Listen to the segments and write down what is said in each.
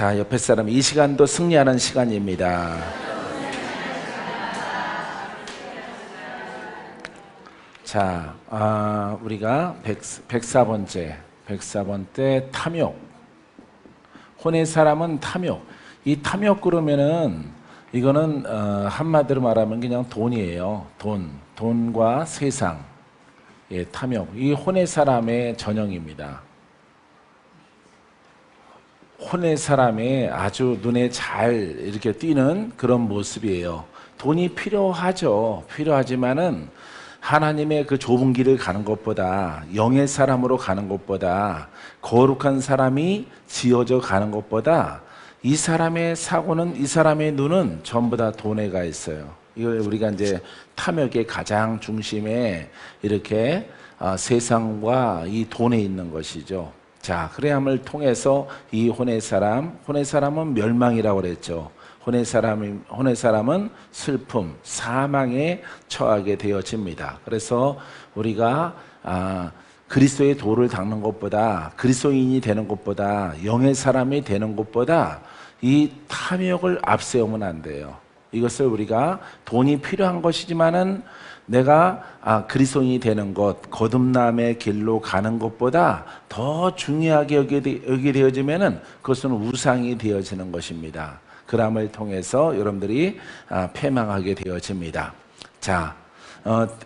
자, 옆에 사람, 이 시간도 승리하는 시간입니다. 자, 우리가 104번째 탐욕. 혼의 사람은 탐욕. 이 탐욕 그러면은 이거는 한마디로 말하면 그냥 돈이에요. 돈과 세상. 예, 탐욕. 이 혼의 사람의 전형입니다. 혼의 사람의 아주 눈에 잘 이렇게 띄는 그런 모습이에요. 돈이 필요하죠. 필요하지만은 하나님의 그 좁은 길을 가는 것보다, 영의 사람으로 가는 것보다, 거룩한 사람이 지어져 가는 것보다 이 사람의 사고는, 이 사람의 눈은 전부 다 돈에 가 있어요. 이걸 우리가 이제 탐욕의 가장 중심에 이렇게 세상과 이 돈에 있는 것이죠. 자, 그래함을 통해서 이 혼의 사람은 멸망이라고 그랬죠. 혼의 사람은 슬픔, 사망에 처하게 되어집니다. 그래서 우리가 그리스도의 도를 닦는 것보다, 그리스도인이 되는 것보다, 영의 사람이 되는 것보다 이 탐욕을 앞세우면 안 돼요. 이것을 우리가 돈이 필요한 것이지만은 내가 그리스도인이 되는 것, 거듭남의 길로 가는 것보다 더 중요하게 여기게 되어지면은 그것은 우상이 되어지는 것입니다. 그람을 통해서 여러분들이 패망하게 되어집니다. 자,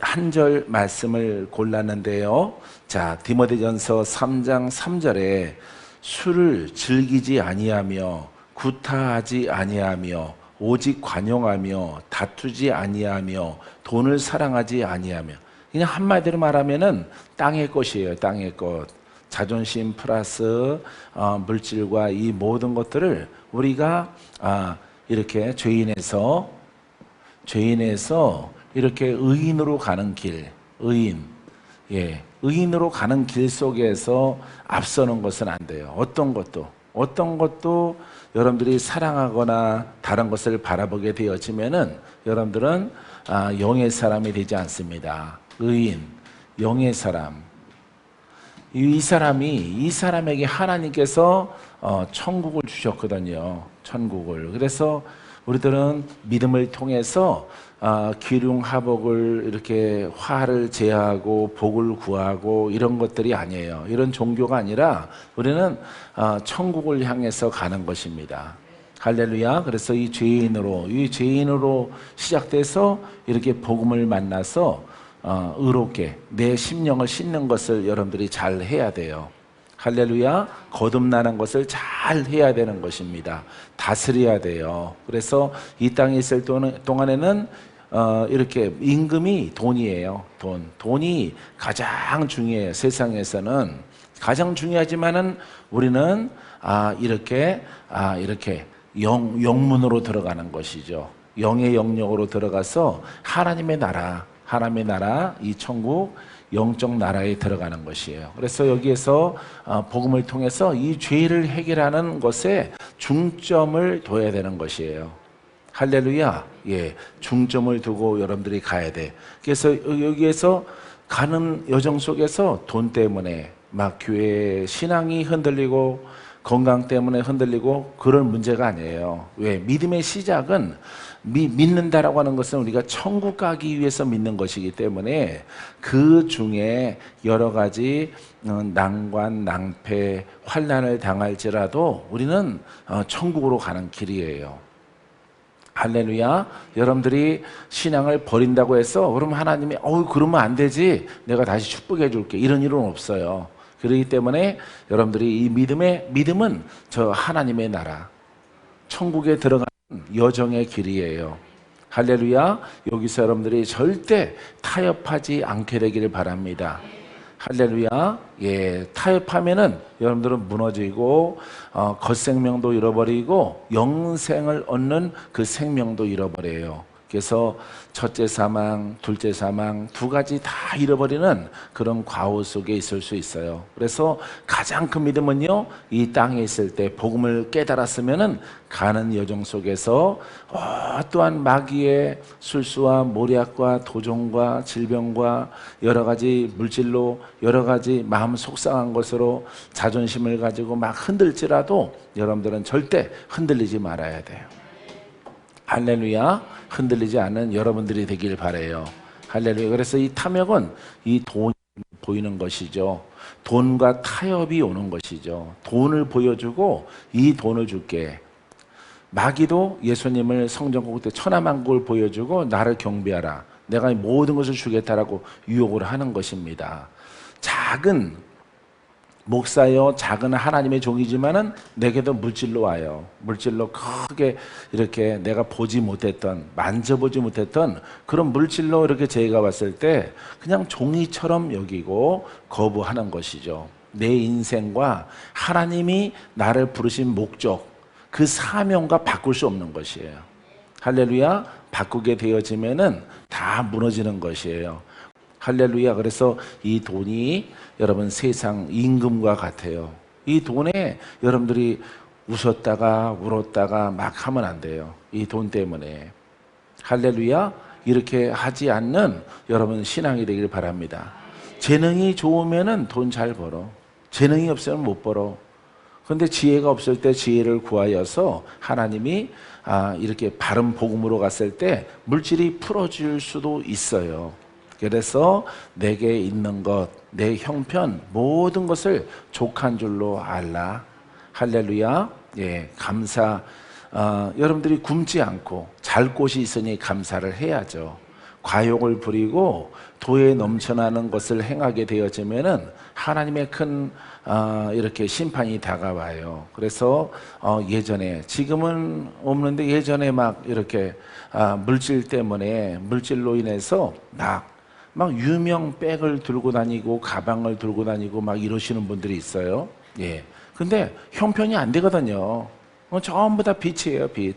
한 절 말씀을 골랐는데요. 자, 디모데전서 3장 3절에 술을 즐기지 아니하며 구타하지 아니하며 오직 관용하며 다투지 아니하며 돈을 사랑하지 아니하며, 그냥 한마디로 말하면은 땅의 것이에요. 땅의 것. 자존심 플러스 물질과 이 모든 것들을 우리가 이렇게 죄인에서 이렇게 의인으로 가는 길, 의인으로 가는 길 속에서 앞서는 것은 안 돼요. 어떤 것도 여러분들이 사랑하거나 다른 것을 바라보게 되어지면은 여러분들은 영의 사람이 되지 않습니다. 의인, 영의 사람. 이 사람에게 하나님께서 천국을 주셨거든요. 천국을. 그래서 우리들은 믿음을 통해서 기륭하복을 이렇게 화를 제하고 복을 구하고 이런 것들이 아니에요. 이런 종교가 아니라 우리는 천국을 향해서 가는 것입니다. 할렐루야. 그래서 이 죄인으로 시작돼서 이렇게 복음을 만나서 의롭게 내 심령을 씻는 것을 여러분들이 잘 해야 돼요. 할렐루야. 거듭나는 것을 잘 해야 되는 것입니다. 다스려야 돼요. 그래서 이 땅에 있을 동안에는 이렇게 임금이 돈이에요. 돈이 가장 중요해요. 세상에서는 가장 중요하지만은 우리는 이렇게 영문으로 들어가는 것이죠. 영의 영역으로 들어가서 하나님의 나라, 이 천국, 영적 나라에 들어가는 것이에요. 그래서 여기에서 복음을 통해서 이 죄를 해결하는 것에 중점을 둬야 되는 것이에요. 할렐루야. 예, 중점을 두고 여러분들이 가야 돼. 그래서 여기에서 가는 여정 속에서 돈 때문에 막 교회 신앙이 흔들리고 건강 때문에 흔들리고 그런 문제가 아니에요. 왜? 믿음의 시작은 믿는다라고 하는 것은 우리가 천국 가기 위해서 믿는 것이기 때문에 그 중에 여러 가지 난관, 낭패, 환난을 당할지라도 우리는 천국으로 가는 길이에요. 할렐루야. 여러분들이 신앙을 버린다고 해서 그럼 하나님이 그러면 안 되지, 내가 다시 축복해 줄게, 이런 일은 없어요. 그렇기 때문에 여러분들이 이 믿음은 저 하나님의 나라, 천국에 들어가는 여정의 길이에요. 할렐루야. 여기서 여러분들이 절대 타협하지 않게 되기를 바랍니다. 할렐루야. 예, 타협하면은 여러분들은 무너지고 겉생명도 잃어버리고 영생을 얻는 그 생명도 잃어버려요. 그래서 첫째 사망, 둘째 사망 두 가지 다 잃어버리는 그런 과오 속에 있을 수 있어요. 그래서 가장 큰 믿음은요, 이 땅에 있을 때 복음을 깨달았으면은 가는 여정 속에서 또한 마귀의 술수와 모략과 도종과 질병과 여러 가지 물질로 여러 가지 마음 속상한 것으로 자존심을 가지고 막 흔들지라도 여러분들은 절대 흔들리지 말아야 돼요. 할렐루야. 흔들리지 않는 여러분들이 되길 바라요. 할렐루야. 그래서 이 탐욕은 이 돈이 보이는 것이죠. 돈과 타협이 오는 것이죠. 돈을 보여주고 이 돈을 줄게. 마귀도 예수님을 성전국 때 천하만국을 보여주고 나를 경배하라, 내가 모든 것을 주겠다라고 유혹을 하는 것입니다. 작은 목사여 작은 하나님의 종이지만은 내게도 물질로 와요. 물질로 크게 이렇게 내가 보지 못했던, 만져보지 못했던 그런 물질로 이렇게 제가 왔을 때 그냥 종이처럼 여기고 거부하는 것이죠. 내 인생과 하나님이 나를 부르신 목적, 그 사명과 바꿀 수 없는 것이에요. 할렐루야. 바꾸게 되어지면은 다 무너지는 것이에요. 할렐루야. 그래서 이 돈이 여러분 세상 임금과 같아요. 이 돈에 여러분들이 웃었다가 울었다가 막 하면 안 돼요. 이 돈 때문에. 할렐루야. 이렇게 하지 않는 여러분 신앙이 되길 바랍니다. 재능이 좋으면은 돈 잘 벌어. 재능이 없으면 못 벌어. 그런데 지혜가 없을 때 지혜를 구하여서 하나님이 이렇게 바른 복음으로 갔을 때 물질이 풀어줄 수도 있어요. 그래서 내게 있는 것, 내 형편 모든 것을 족한 줄로 알라. 할렐루야. 예, 감사. 여러분들이 굶지 않고 잘 곳이 있으니 감사를 해야죠. 과욕을 부리고 도에 넘쳐나는 것을 행하게 되어지면은 하나님의 큰 이렇게 심판이 다가와요. 그래서 예전에, 지금은 없는데 예전에 막 이렇게 물질 때문에, 물질로 인해서 막 유명 백을 들고 다니고 가방을 들고 다니고 막 이러시는 분들이 있어요. 예. 근데 형편이 안 되거든요. 전부 다 빚이에요, 빚.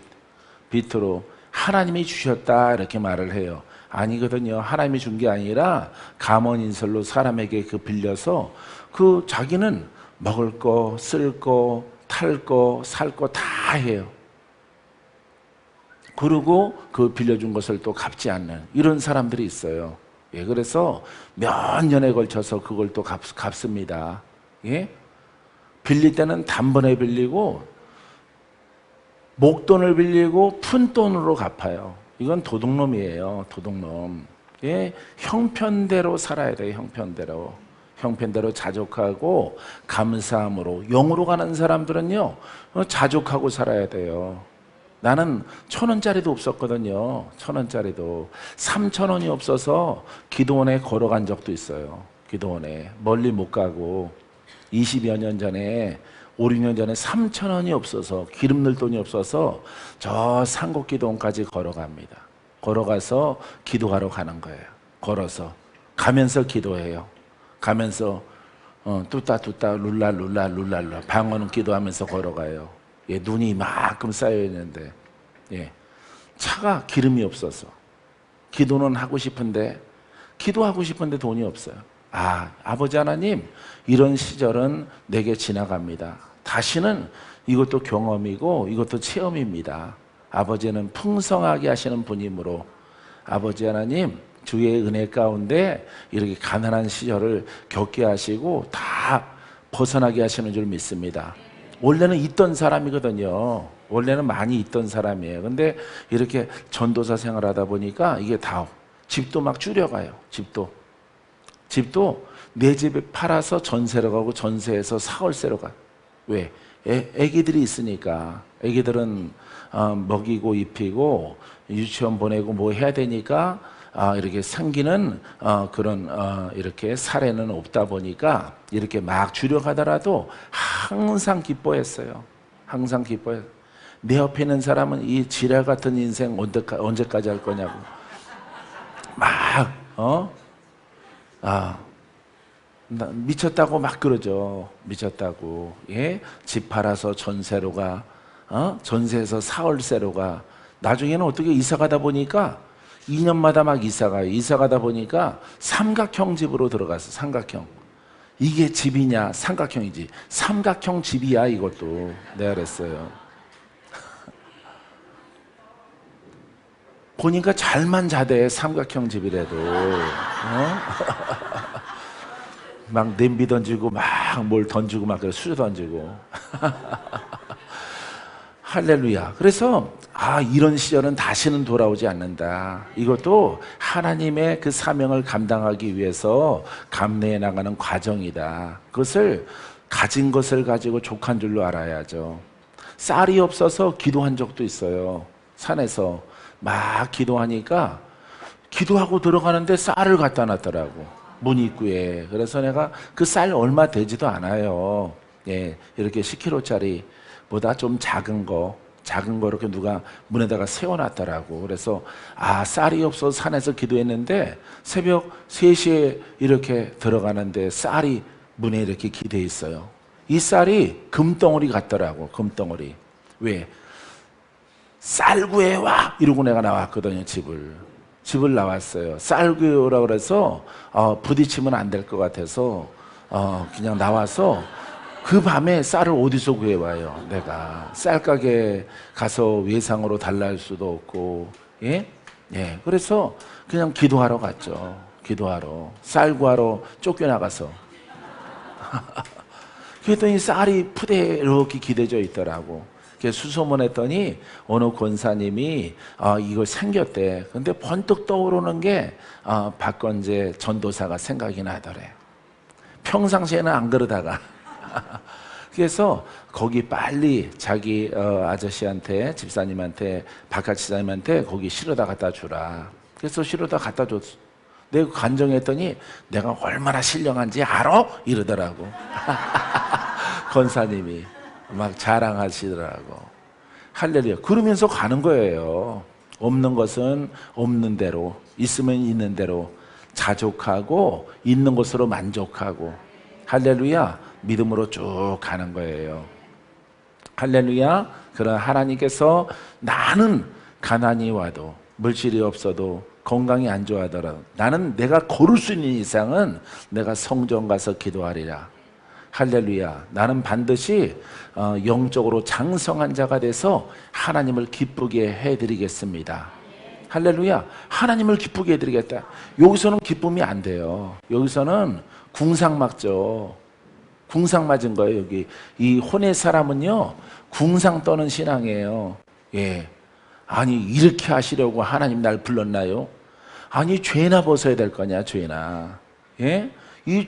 빚으로 하나님이 주셨다 이렇게 말을 해요. 아니거든요. 하나님이 준 게 아니라 감언인설로 사람에게 빌려서 자기는 먹을 거, 쓸 거, 탈 거, 살 거 다 해요. 그리고 그 빌려준 것을 또 갚지 않는 이런 사람들이 있어요. 예, 그래서 몇 년에 걸쳐서 그걸 또 갚습니다. 예? 빌릴 때는 단번에 빌리고 목돈을 빌리고 푼돈으로 갚아요. 이건 도둑놈이에요. 도둑놈. 예? 형편대로 살아야 돼요. 형편대로. 형편대로 자족하고 감사함으로. 영으로 가는 사람들은요, 자족하고 살아야 돼요. 나는 1,000원짜리도 없었거든요. 1,000원짜리도. 3,000원이 없어서 기도원에 걸어간 적도 있어요. 기도원에. 멀리 못 가고 20여 년 전에, 5, 6년 전에 3,000원이 없어서, 기름 넣을 돈이 없어서 저 산곡기도원까지 걸어갑니다. 걸어가서 기도하러 가는 거예요. 걸어서. 가면서 기도해요. 가면서 뚜따 룰랄 방언은 기도하면서 걸어가요. 예, 눈이 이만큼 쌓여 있는데, 예, 차가 기름이 없어서 기도는 하고 싶은데, 기도하고 싶은데 돈이 없어요. 아버지 하나님, 이런 시절은 내게 지나갑니다. 다시는 이것도 경험이고 이것도 체험입니다. 아버지는 풍성하게 하시는 분이므로 아버지 하나님, 주의 은혜 가운데 이렇게 가난한 시절을 겪게 하시고 다 벗어나게 하시는 줄 믿습니다. 원래는 있던 사람이거든요. 원래는 많이 있던 사람이에요. 근데 이렇게 전도사 생활하다 보니까 이게 다, 집도 막 줄여가요. 집도 내 집에 팔아서 전세로 가고 전세에서 사월세로 가. 왜? 애기들이 있으니까. 애기들은 먹이고 입히고 유치원 보내고 뭐 해야 되니까 이렇게 생기는 그런 이렇게 사례는 없다 보니까 이렇게 막 줄여가더라도 항상 기뻐했어요. 항상 기뻐했어요. 내 옆에 있는 사람은 이 지랄 같은 인생 언제까지 할 거냐고 막 미쳤다고 막 그러죠. 미쳤다고. 예? 집 팔아서 전세로 가. 전세에서 사월세로 가. 나중에는 어떻게 이사 가다 보니까 2년마다 막 이사 가요. 이사 가다 보니까 삼각형 집으로 들어갔어. 삼각형. 이게 집이냐? 삼각형이지. 삼각형 집이야 이것도. 내가 그랬어요. 보니까 잘만 자대. 삼각형 집이라도. 막 냄비 던지고 막 뭘 던지고 막 수저 던지고. 할렐루야. 그래서 이런 시절은 다시는 돌아오지 않는다. 이것도 하나님의 그 사명을 감당하기 위해서 감내해 나가는 과정이다. 그것을 가진 것을 가지고 족한 줄로 알아야죠. 쌀이 없어서 기도한 적도 있어요. 산에서 막 기도하니까 기도하고 들어가는데 쌀을 갖다 놨더라고. 문 입구에. 그래서 내가 그 쌀 얼마 되지도 않아요. 예, 이렇게 10kg짜리 보다 좀 작은 거 이렇게 누가 문에다가 세워놨더라고. 그래서 쌀이 없어서 산에서 기도했는데 새벽 3시에 이렇게 들어가는데 쌀이 문에 이렇게 기대어 있어요. 이 쌀이 금덩어리 같더라고. 금덩어리. 왜? 쌀 구해와 이러고 내가 나왔거든요. 집을 나왔어요. 쌀 구해오라 그래서 부딪히면 안 될 것 같아서 그냥 나와서 그 밤에 쌀을 어디서 구해와요? 내가 쌀가게 가서 외상으로 달랄 수도 없고. 예? 그래서 그냥 기도하러 갔죠. 기도하러. 쌀 구하러 쫓겨나가서. 그랬더니 쌀이 푸대렇게 기대져 있더라고. 수소문했더니 어느 권사님이 이거 생겼대. 근데 번뜩 떠오르는 게 박건재 전도사가 생각이 나더래. 평상시에는 안 그러다가. 그래서 거기 빨리 자기 아저씨한테, 집사님한테, 바깥 집사님한테 거기 실어다 갖다 주라. 그래서 실어다 갖다 줬어. 내가 간정했더니 내가 얼마나 신령한지 알아? 이러더라고. 권사님이 막 자랑하시더라고. 할렐루야. 그러면서 가는 거예요. 없는 것은 없는 대로, 있으면 있는 대로 자족하고 있는 것으로 만족하고. 할렐루야. 믿음으로 쭉 가는 거예요. 할렐루야. 그러나 하나님께서 나는 가난이 와도 물질이 없어도 건강이 안 좋아하더라도 나는 내가 고를 수 있는 이상은 내가 성전 가서 기도하리라. 할렐루야. 나는 반드시 영적으로 장성한 자가 돼서 하나님을 기쁘게 해드리겠습니다. 할렐루야. 하나님을 기쁘게 해드리겠다. 여기서는 기쁨이 안 돼요. 여기서는 궁상 맞죠. 궁상 맞은 거예요. 여기 이 혼의 사람은요 궁상 떠는 신앙이에요. 예. 아니 이렇게 하시려고 하나님 날 불렀나요? 아니 죄나 벗어야 될 거냐. 죄나. 예? 이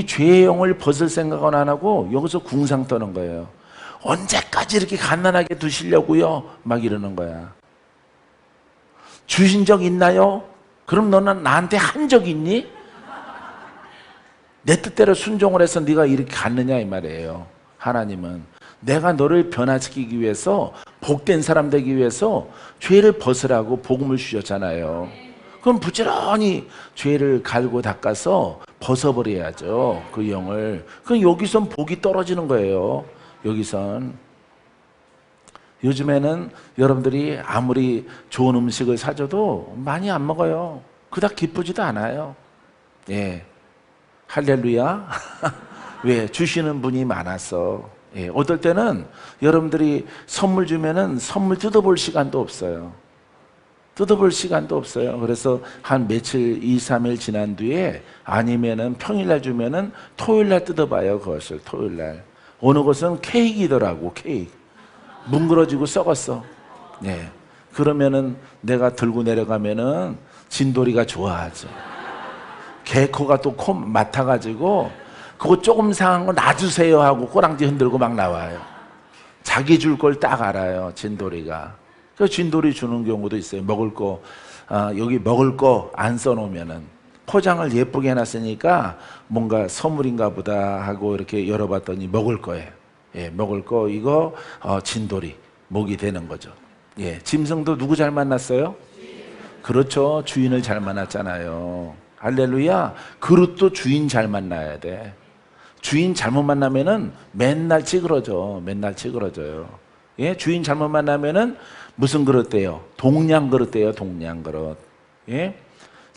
죄의 영을 벗을 생각은 안 하고 여기서 궁상 떠는 거예요. 언제까지 이렇게 갓난하게 두시려고요? 막 이러는 거야. 주신 적 있나요? 그럼 너는 나한테 한 적 있니? 내 뜻대로 순종을 해서 네가 이렇게 갔느냐 이 말이에요. 하나님은 내가 너를 변화시키기 위해서 복된 사람 되기 위해서 죄를 벗으라고 복음을 주셨잖아요. 그럼 부지런히 죄를 갈고 닦아서 벗어버려야죠. 그 영을. 그럼 여기선 복이 떨어지는 거예요. 여기선. 요즘에는 여러분들이 아무리 좋은 음식을 사줘도 많이 안 먹어요. 그닥 기쁘지도 않아요. 예. 할렐루야. 왜? 주시는 분이 많아서. 예. 어떨 때는 여러분들이 선물 주면은 선물 뜯어볼 시간도 없어요. 뜯어볼 시간도 없어요. 그래서 한 며칠 2, 3일 지난 뒤에 아니면은 평일날 주면은 토요일날 뜯어봐요. 그것을 토요일날. 어느 것은 케이크이더라고. 케이크. 뭉그러지고 썩었어. 예. 그러면은 내가 들고 내려가면은 진돌이가 좋아하죠. 개코가 또 코 맡아가지고 그거 조금 상한 거 놔주세요 하고 꼬랑지 흔들고 막 나와요. 자기 줄 걸 딱 알아요. 진돌이가. 그 진돌이 주는 경우도 있어요. 먹을 거 여기 먹을 거 안 써놓으면은 포장을 예쁘게 해놨으니까 뭔가 선물인가 보다 하고 이렇게 열어봤더니 먹을 거예요. 예, 먹을 거 이거 진돌이 목이 되는 거죠. 예, 짐승도 누구 잘 만났어요? 그렇죠. 주인을 잘 만났잖아요. 할렐루야. 그릇도 주인 잘 만나야 돼. 주인 잘못 만나면은 맨날 찌그러져. 맨날 찌그러져요. 예? 주인 잘못 만나면은 무슨 그릇 돼요? 동양 그릇 돼요. 동양 그릇. 예?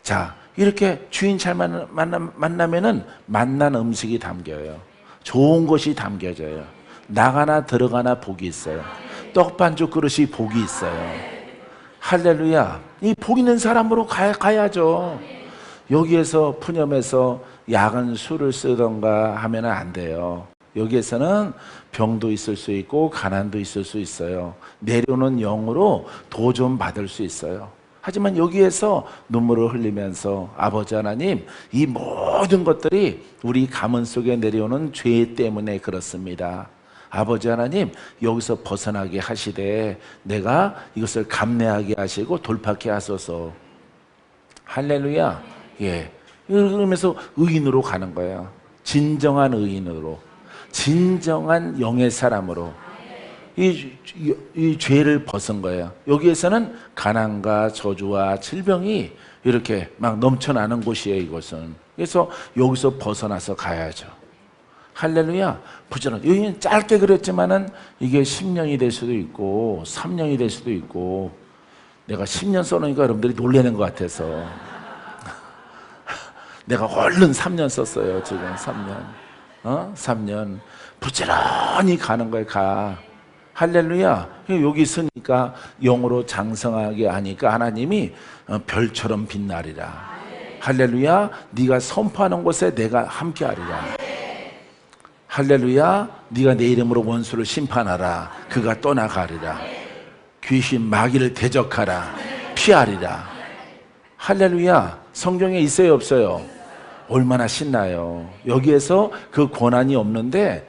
자, 이렇게 주인 잘 만나면은 만난 음식이 담겨요. 좋은 것이 담겨져요. 나가나 들어가나 복이 있어요. 떡반죽 그릇이 복이 있어요. 할렐루야. 이 복 있는 사람으로 가야죠. 여기에서 푸념해서 야간 술을 쓰던가 하면 안 돼요. 여기에서는 병도 있을 수 있고 가난도 있을 수 있어요. 내려오는 영으로 도 좀 받을 수 있어요. 하지만 여기에서 눈물을 흘리면서 아버지 하나님, 이 모든 것들이 우리 가문 속에 내려오는 죄 때문에 그렇습니다. 아버지 하나님, 여기서 벗어나게 하시되 내가 이것을 감내하게 하시고 돌파케 하소서. 할렐루야. 예. 그러면서 의인으로 가는 거예요. 진정한 의인으로, 진정한 영의 사람으로 이 죄를 벗은 거예요. 여기에서는 가난과 저주와 질병이 이렇게 막 넘쳐나는 곳이에요, 이곳은. 그래서 여기서 벗어나서 가야죠. 할렐루야. 부지런. 여기는 짧게 그랬지만은 이게 10년이 될 수도 있고 3년이 될 수도 있고, 내가 10년 써놓으니까 여러분들이 놀라는 것 같아서 내가 얼른 3년 썼어요. 지금 3년. 3년 부지런히 가는 거예요. 가. 할렐루야. 여기 있으니까 영으로 장성하게 하니까 하나님이 별처럼 빛나리라. 할렐루야. 네가 선포하는 곳에 내가 함께하리라. 할렐루야. 네가 내 이름으로 원수를 심판하라. 그가 떠나가리라. 귀신 마귀를 대적하라. 피하리라. 할렐루야. 성경에 있어요, 없어요? 얼마나 신나요. 여기에서 그 권한이 없는데,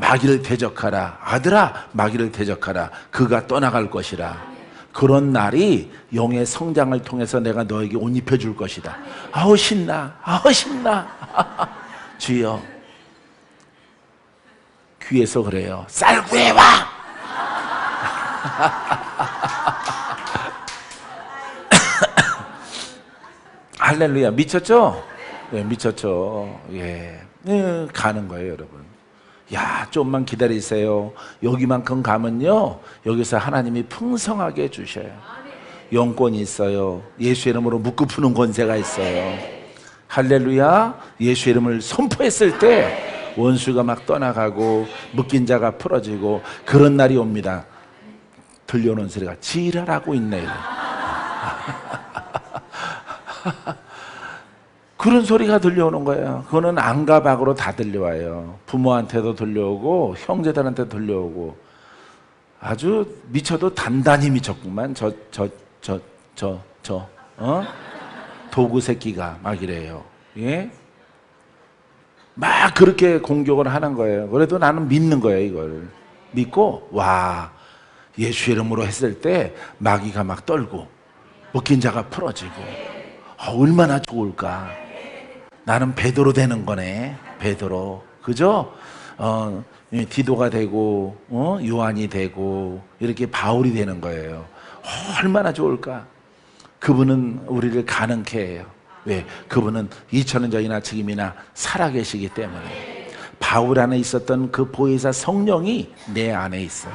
마귀를 대적하라. 아들아, 마귀를 대적하라. 그가 떠나갈 것이라. 그런 날이 영의 성장을 통해서 내가 너에게 옷 입혀줄 것이다. 아우 신나. 아우 신나. 주여, 귀에서 그래요. 쌀 구해와. 할렐루야. 미쳤죠? 네, 미쳤죠. 예. 네, 가는 거예요, 여러분. 야, 좀만 기다리세요. 여기만큼 가면요, 여기서 하나님이 풍성하게 해주셔요. 영권이 있어요. 예수 이름으로 묶고 푸는 권세가 있어요. 할렐루야. 예수 이름을 선포했을 때 원수가 막 떠나가고 묶인 자가 풀어지고 그런 날이 옵니다. 들려오는 소리가 지랄하고 있네. 그런 소리가 들려오는 거예요. 그거는 안과 밖으로 다 들려와요. 부모한테도 들려오고 형제들한테 들려오고. 아주 미쳐도 단단히 미쳤구만. 도구 새끼가 막 이래요. 예? 막 그렇게 공격을 하는 거예요. 그래도 나는 믿는 거예요. 이걸 믿고, 와, 예수 이름으로 했을 때 마귀가 막 떨고 묶인 자가 풀어지고, 얼마나 좋을까. 나는 베드로 되는 거네. 베드로. 그죠? 디도가 되고, 요한이 되고, 이렇게 바울이 되는 거예요. 얼마나 좋을까. 그분은 우리를 가능케 해요. 왜? 그분은 2000년 전이나 지금이나 살아계시기 때문에. 바울 안에 있었던 그 보혜사 성령이 내 안에 있어요.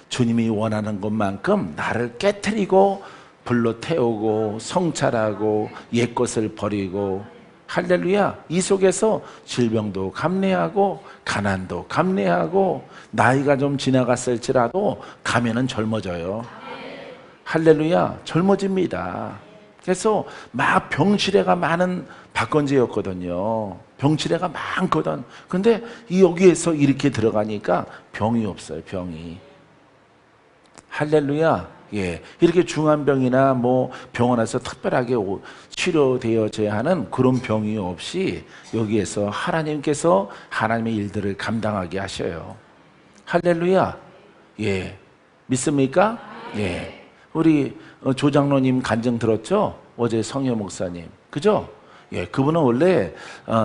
주님이 원하는 것만큼 나를 깨트리고 불로 태우고 성찰하고 옛것을 버리고. 할렐루야. 이 속에서 질병도 감내하고 가난도 감내하고, 나이가 좀 지나갔을지라도 가면은 젊어져요. 할렐루야. 젊어집니다. 그래서 막 병치레가 많은 박건재였거든요. 병치레가 많거든. 근데 여기에서 이렇게 들어가니까 병이 없어요. 병이. 할렐루야. 예, 이렇게 중한 병이나 뭐 병원에서 특별하게 치료되어져야 하는 그런 병이 없이 여기에서 하나님께서 하나님의 일들을 감당하게 하셔요. 할렐루야. 예, 믿습니까? 예, 우리 조장로님 간증 들었죠? 어제 성효 목사님, 그죠? 예, 그분은 원래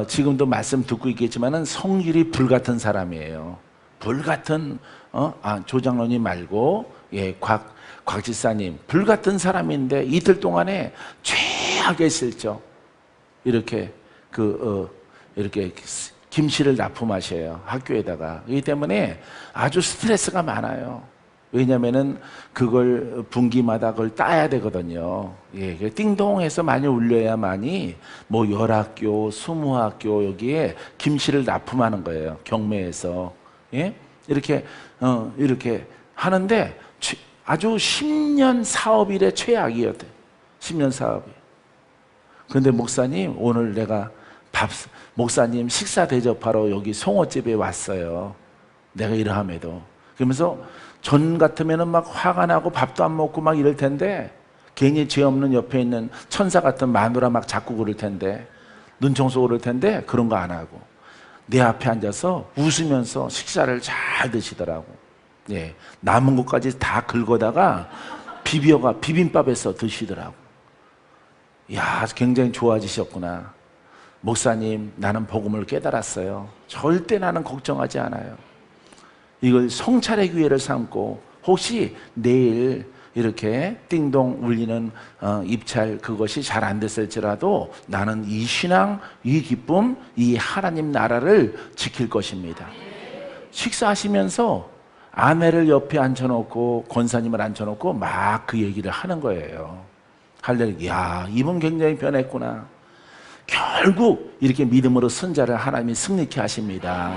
지금도 말씀 듣고 있겠지만은 성질이 불같은 사람이에요. 불같은 조장로님 말고, 예, 곽 지사님 불같은 사람인데 이틀 동안에 최악의 실정, 이렇게 이렇게 김치를 납품하셔요. 학교에다가. 그렇기 때문에 아주 스트레스가 많아요. 왜냐면은 그걸 분기마다 그걸 따야 되거든요. 예, 띵동해서 많이 울려야만이 뭐 열학교, 수무학교 여기에 김치를 납품하는 거예요. 경매에서. 예? 이렇게 하는데 아주 10년 사업일의 최악이었대요. 10년 사업이. 그런데 목사님, 오늘 내가 목사님 식사 대접하러 여기 송어집에 왔어요. 내가 이러함에도. 그러면서 전 같으면은 막 화가 나고 밥도 안 먹고 막 이럴 텐데, 괜히 죄 없는 옆에 있는 천사 같은 마누라 막 자꾸 그럴 텐데, 눈 청소 그럴 텐데, 그런 거 안 하고 내 앞에 앉아서 웃으면서 식사를 잘 드시더라고. 예, 남은 것까지 다 긁어다가 비빔밥에서 드시더라고. 야, 굉장히 좋아지셨구나. 목사님, 나는 복음을 깨달았어요. 절대 나는 걱정하지 않아요. 이걸 성찰의 기회를 삼고, 혹시 내일 이렇게 띵동 울리는 입찰 그것이 잘 안 됐을지라도 나는 이 신앙, 이 기쁨, 이 하나님 나라를 지킬 것입니다. 식사하시면서 아내를 옆에 앉혀놓고 권사님을 앉혀놓고 막 그 얘기를 하는 거예요. 할렐루야, 야, 이분 굉장히 변했구나. 결국 이렇게 믿음으로 선자를 하나님이 승리케 하십니다.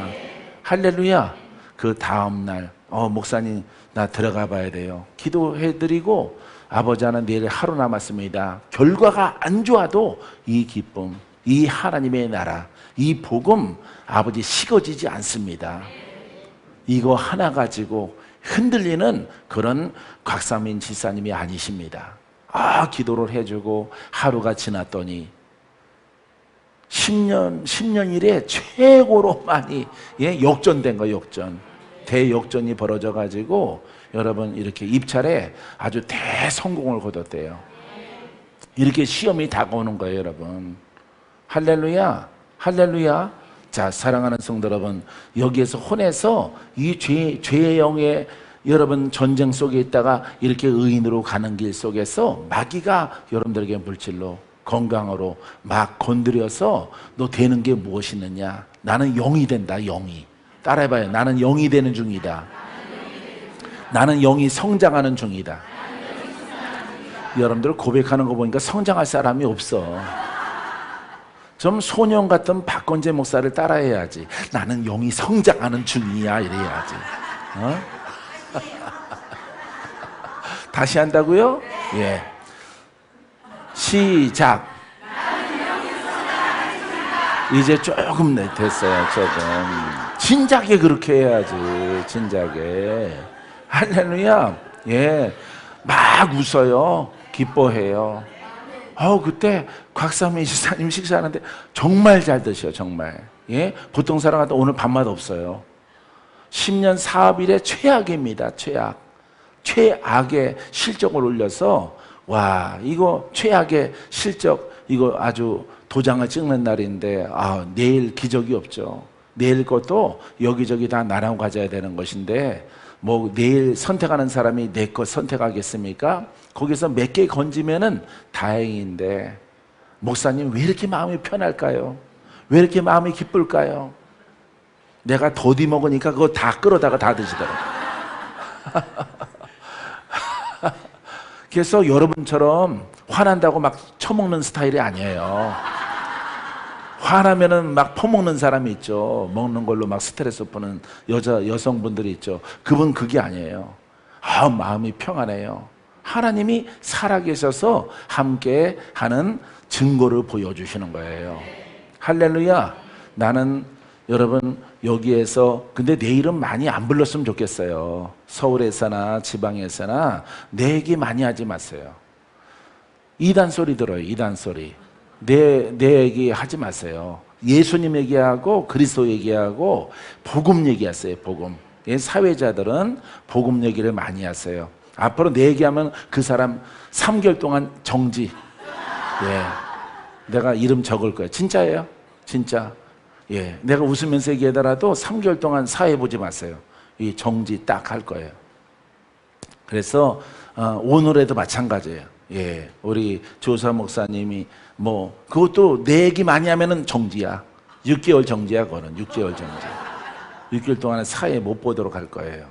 할렐루야. 그 다음날 목사님 나 들어가 봐야 돼요. 기도해드리고, 아버지 하나 내일 하루 남았습니다. 결과가 안 좋아도 이 기쁨, 이 하나님의 나라, 이 복음 아버지 식어지지 않습니다. 이거 하나 가지고 흔들리는 그런 곽상민 지사님이 아니십니다. 기도를 해주고 하루가 지났더니 10년 이래 최고로 많이 역전된 거예요. 역전. 대역전이 벌어져 가지고 여러분 이렇게 입찰에 아주 대성공을 거뒀대요. 이렇게 시험이 다가오는 거예요, 여러분. 할렐루야, 할렐루야. 자, 사랑하는 성도 여러분, 여기에서 혼에서 이 죄의 영의 여러분 전쟁 속에 있다가 이렇게 의인으로 가는 길 속에서 마귀가 여러분들에게 물질로, 건강으로 막 건드려서 너 되는 게 무엇이 있느냐? 나는 영이 된다, 영이. 따라해봐요. 나는 영이 되는 중이다. 나는 영이 성장하는 중이다. 여러분들 고백하는 거 보니까 성장할 사람이 없어. 좀 소년 같은 박건재 목사를 따라해야지. 나는 영이 성장하는 중이야, 이래야지. 다시 한다고요? 예. 시작. 이제 조금 됐어요. 조금 진작에 그렇게 해야지. 진작에. 할렐루야. 예, 막 웃어요. 기뻐해요. 그때 곽상민 지사님 식사하는데 정말 잘 드셔. 정말. 예, 보통 사람 같은 오늘 밥맛 없어요. 10년 사업일의 최악입니다. 최악의 실적을 올려서, 와, 이거 최악의 실적, 이거 아주 도장을 찍는 날인데, 내일 기적이 없죠. 내일 것도 여기저기 다 나눠 가져야 되는 것인데, 뭐 내일 선택하는 사람이 내 것 선택하겠습니까? 거기서 몇 개 건지면은 다행인데, 목사님 왜 이렇게 마음이 편할까요? 왜 이렇게 마음이 기쁠까요? 내가 더디 먹으니까 그거 다 끌어다가 다 드시더라고요. 그래서 여러분처럼 화난다고 막 처먹는 스타일이 아니에요. 화나면은 막 퍼먹는 사람이 있죠. 먹는 걸로 막 스트레스 푸는 여성분들이 있죠. 그분 그게 아니에요. 마음이 평안해요. 하나님이 살아계셔서 함께 하는 증거를 보여주시는 거예요. 할렐루야. 나는 여러분 여기에서, 근데 내 이름 많이 안 불렀으면 좋겠어요. 서울에서나 지방에서나 내 얘기 많이 하지 마세요. 이단 소리 들어요. 이단 소리. 내 얘기 하지 마세요. 예수님 얘기하고 그리스도 얘기하고 복음 얘기하세요. 복음. 사회자들은 복음 얘기를 많이 하세요. 앞으로 내 얘기하면 그 사람 3개월 동안 정지. 예, 내가 이름 적을 거예요. 진짜예요. 진짜. 예, 내가 웃으면서 얘기하더라도 3개월 동안 사회 보지 마세요. 이 정지 딱 할 거예요. 그래서 오늘에도 마찬가지예요. 예, 우리 조사 목사님이 뭐 그것도 내 얘기 많이 하면은 정지야. 6개월 정지야, 그거는. 6개월 정지. 6개월 동안은 사회 못 보도록 할 거예요.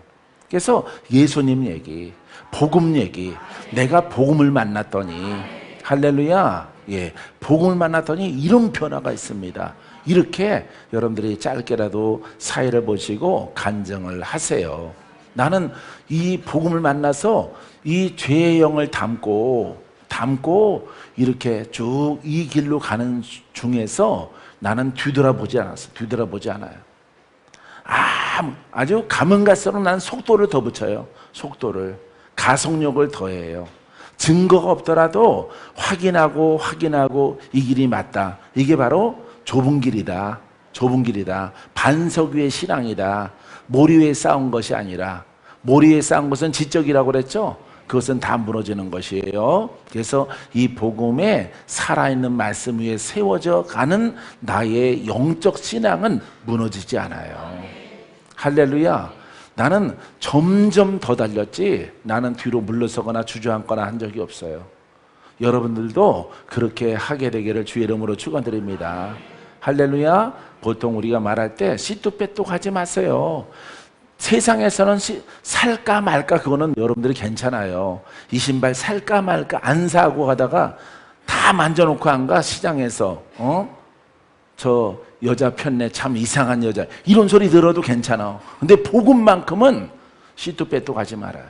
그래서 예수님 얘기, 복음 얘기, 내가 복음을 만났더니, 할렐루야, 예, 복음을 만났더니 이런 변화가 있습니다. 이렇게 여러분들이 짧게라도 사회를 보시고 간증을 하세요. 나는 이 복음을 만나서 이 죄의 영을 담고 이렇게 쭉 이 길로 가는 중에서 나는 뒤돌아보지 않았어. 뒤돌아보지 않아요. 아주 가면 갈수록 나는 속도를 더 붙여요. 속도를. 가속력을 더해요. 증거가 없더라도 확인하고 이 길이 맞다. 이게 바로 좁은 길이다. 좁은 길이다. 반석 위의 신앙이다. 모리 위에 쌓은 것이 아니라, 모리 위에 쌓은 것은 지적이라고 그랬죠? 그것은 다 무너지는 것이에요. 그래서 이 복음에 살아있는 말씀 위에 세워져 가는 나의 영적 신앙은 무너지지 않아요. 할렐루야. 나는 점점 더 달렸지 나는 뒤로 물러서거나 주저앉거나 한 적이 없어요. 여러분들도 그렇게 하게 되기를 주의 이름으로 축원드립니다. 할렐루야. 보통 우리가 말할 때 씨도 빼도 하지 마세요. 세상에서는 살까 말까 그거는 여러분들이 괜찮아요. 이 신발 살까 말까 안 사고 가다가 다 만져놓고 안 가 시장에서 저 여자 편네 참 이상한 여자 이런 소리 들어도 괜찮아. 근데 복음만큼은 씨도 빼도 가지 말아요.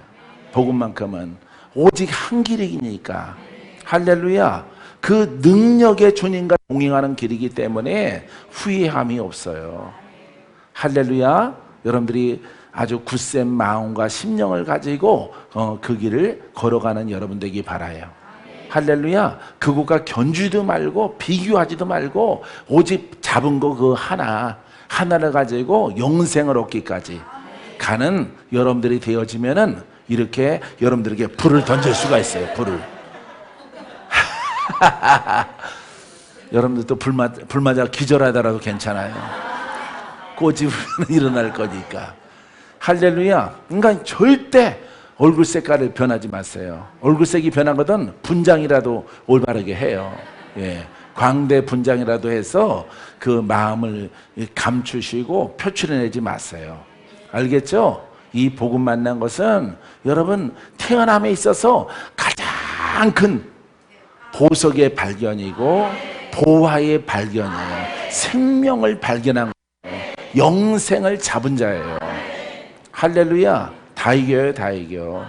복음만큼은 오직 한 길이니까. 할렐루야. 그 능력의 주님과 동행하는 길이기 때문에 후회함이 없어요. 할렐루야. 여러분들이 아주 굳센 마음과 심령을 가지고 그 길을 걸어가는 여러분 되기 바라요. 할렐루야. 그것과 견주지도 말고 비교하지도 말고 오직 잡은 거 그 하나를 가지고 영생을 얻기까지 가는 여러분들이 되어지면은 이렇게 여러분들에게 불을 던질 수가 있어요. 불을. 여러분들도 불 맞아 기절하더라도 괜찮아요. 꼬집으면 일어날 거니까. 할렐루야. 그러니까 절대 얼굴 색깔을 변하지 마세요. 얼굴색이 변하거든 분장이라도 올바르게 해요. 예, 광대 분장이라도 해서 그 마음을 감추시고 표출해내지 마세요. 알겠죠? 이 복음 만난 것은 여러분 태어남에 있어서 가장 큰 보석의 발견이고 보화의 발견이에요. 생명을 발견한 거예요. 영생을 잡은 자예요. 할렐루야. 다 이겨요. 다 이겨.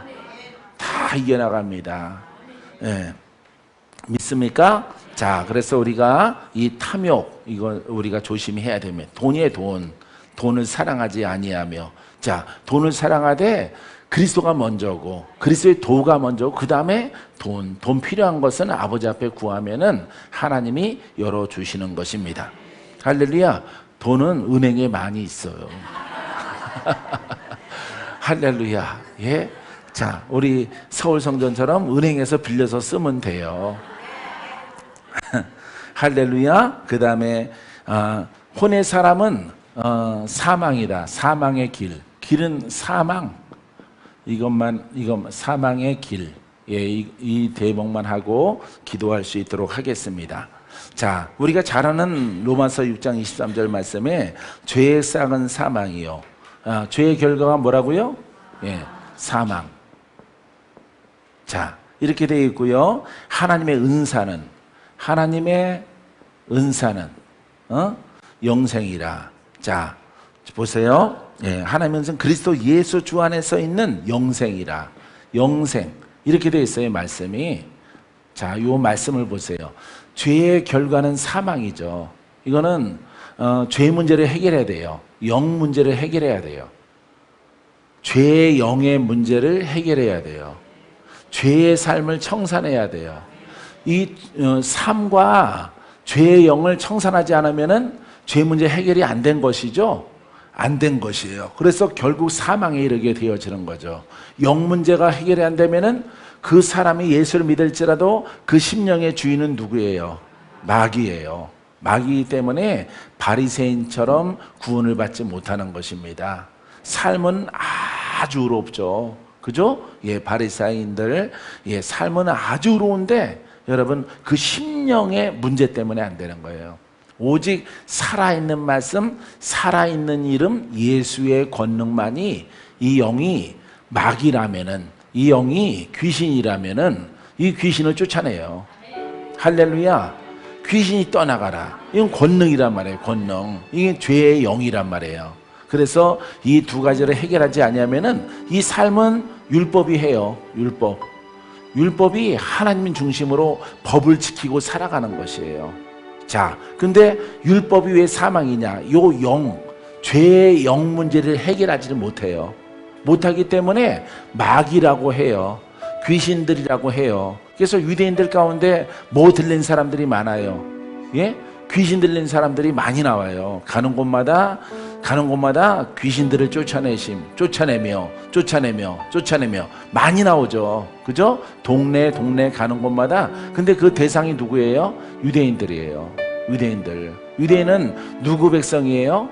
다 이겨나갑니다. 예. 믿습니까? 자, 그래서 우리가 이 탐욕 이거 우리가 조심히 해야 됩니다. 돈이에요. 돈을 사랑하지 아니하며. 자, 돈을 사랑하되 그리스도가 먼저고 그리스도의 도가 먼저고 그 다음에 돈 필요한 것은 아버지 앞에 구하면은 하나님이 열어주시는 것입니다. 할렐루야. 돈은 은행에 많이 있어요. 할렐루야. 예. 자, 우리 서울성전처럼 은행에서 빌려서 쓰면 돼요. 할렐루야. 그 다음에 혼의 사람은 사망이다. 사망의 길. 길은 사망. 이건 사망의 길. 예, 이 대목만 하고 기도할 수 있도록 하겠습니다. 자, 우리가 잘 아는 로마서 6장 23절 말씀에 죄의 싹은 사망이요. 죄의 결과가 뭐라고요? 예, 사망. 자, 이렇게 되어 있고요. 하나님의 은사는 영생이라. 자, 보세요. 예, 하나님의 은사는 그리스도 예수 주 안에서 있는 영생이라. 영생. 이렇게 되어 있어요, 말씀이. 자, 이 말씀을 보세요. 죄의 결과는 사망이죠. 이거는 죄 문제를 해결해야 돼요. 영 문제를 해결해야 돼요. 죄의 영의 문제를 해결해야 돼요. 죄의 삶을 청산해야 돼요. 이 삶과 죄의 영을 청산하지 않으면은 죄 문제 해결이 안 된 것이죠. 안 된 것이에요. 그래서 결국 사망에 이르게 되어지는 거죠. 영 문제가 해결이 안 되면은 그 사람이 예수를 믿을지라도 그 심령의 주인은 누구예요? 마귀예요. 마귀이기 때문에 바리새인처럼 구원을 받지 못하는 것입니다. 삶은 아주 의롭죠. 그죠? 예, 바리새인들, 예, 삶은 아주 의로운데 여러분 그 심령의 문제 때문에 안 되는 거예요. 오직 살아있는 말씀, 살아있는 이름 예수의 권능만이 이 영이 마귀라면은, 이 영이 귀신이라면은 이 귀신을 쫓아내요. 할렐루야. 귀신이 떠나가라. 이건 권능이란 말이에요. 권능. 이게 죄의 영이란 말이에요. 그래서 이 두 가지를 해결하지 않으면은 이 삶은 율법이 해요. 율법. 율법이 하나님 중심으로 법을 지키고 살아가는 것이에요. 자, 근데 율법이 왜 사망이냐? 요 영, 죄의 영 문제를 해결하지를 못해요. 못하기 때문에 마귀라고 해요. 귀신들이라고 해요. 그래서 유대인들 가운데 뭐 들린 사람들이 많아요. 예? 귀신 들린 사람들이 많이 나와요. 가는 곳마다 귀신들을 쫓아내며 많이 나오죠. 그죠? 동네 가는 곳마다. 근데 그 대상이 누구예요? 유대인들이에요. 유대인은 누구 백성이에요?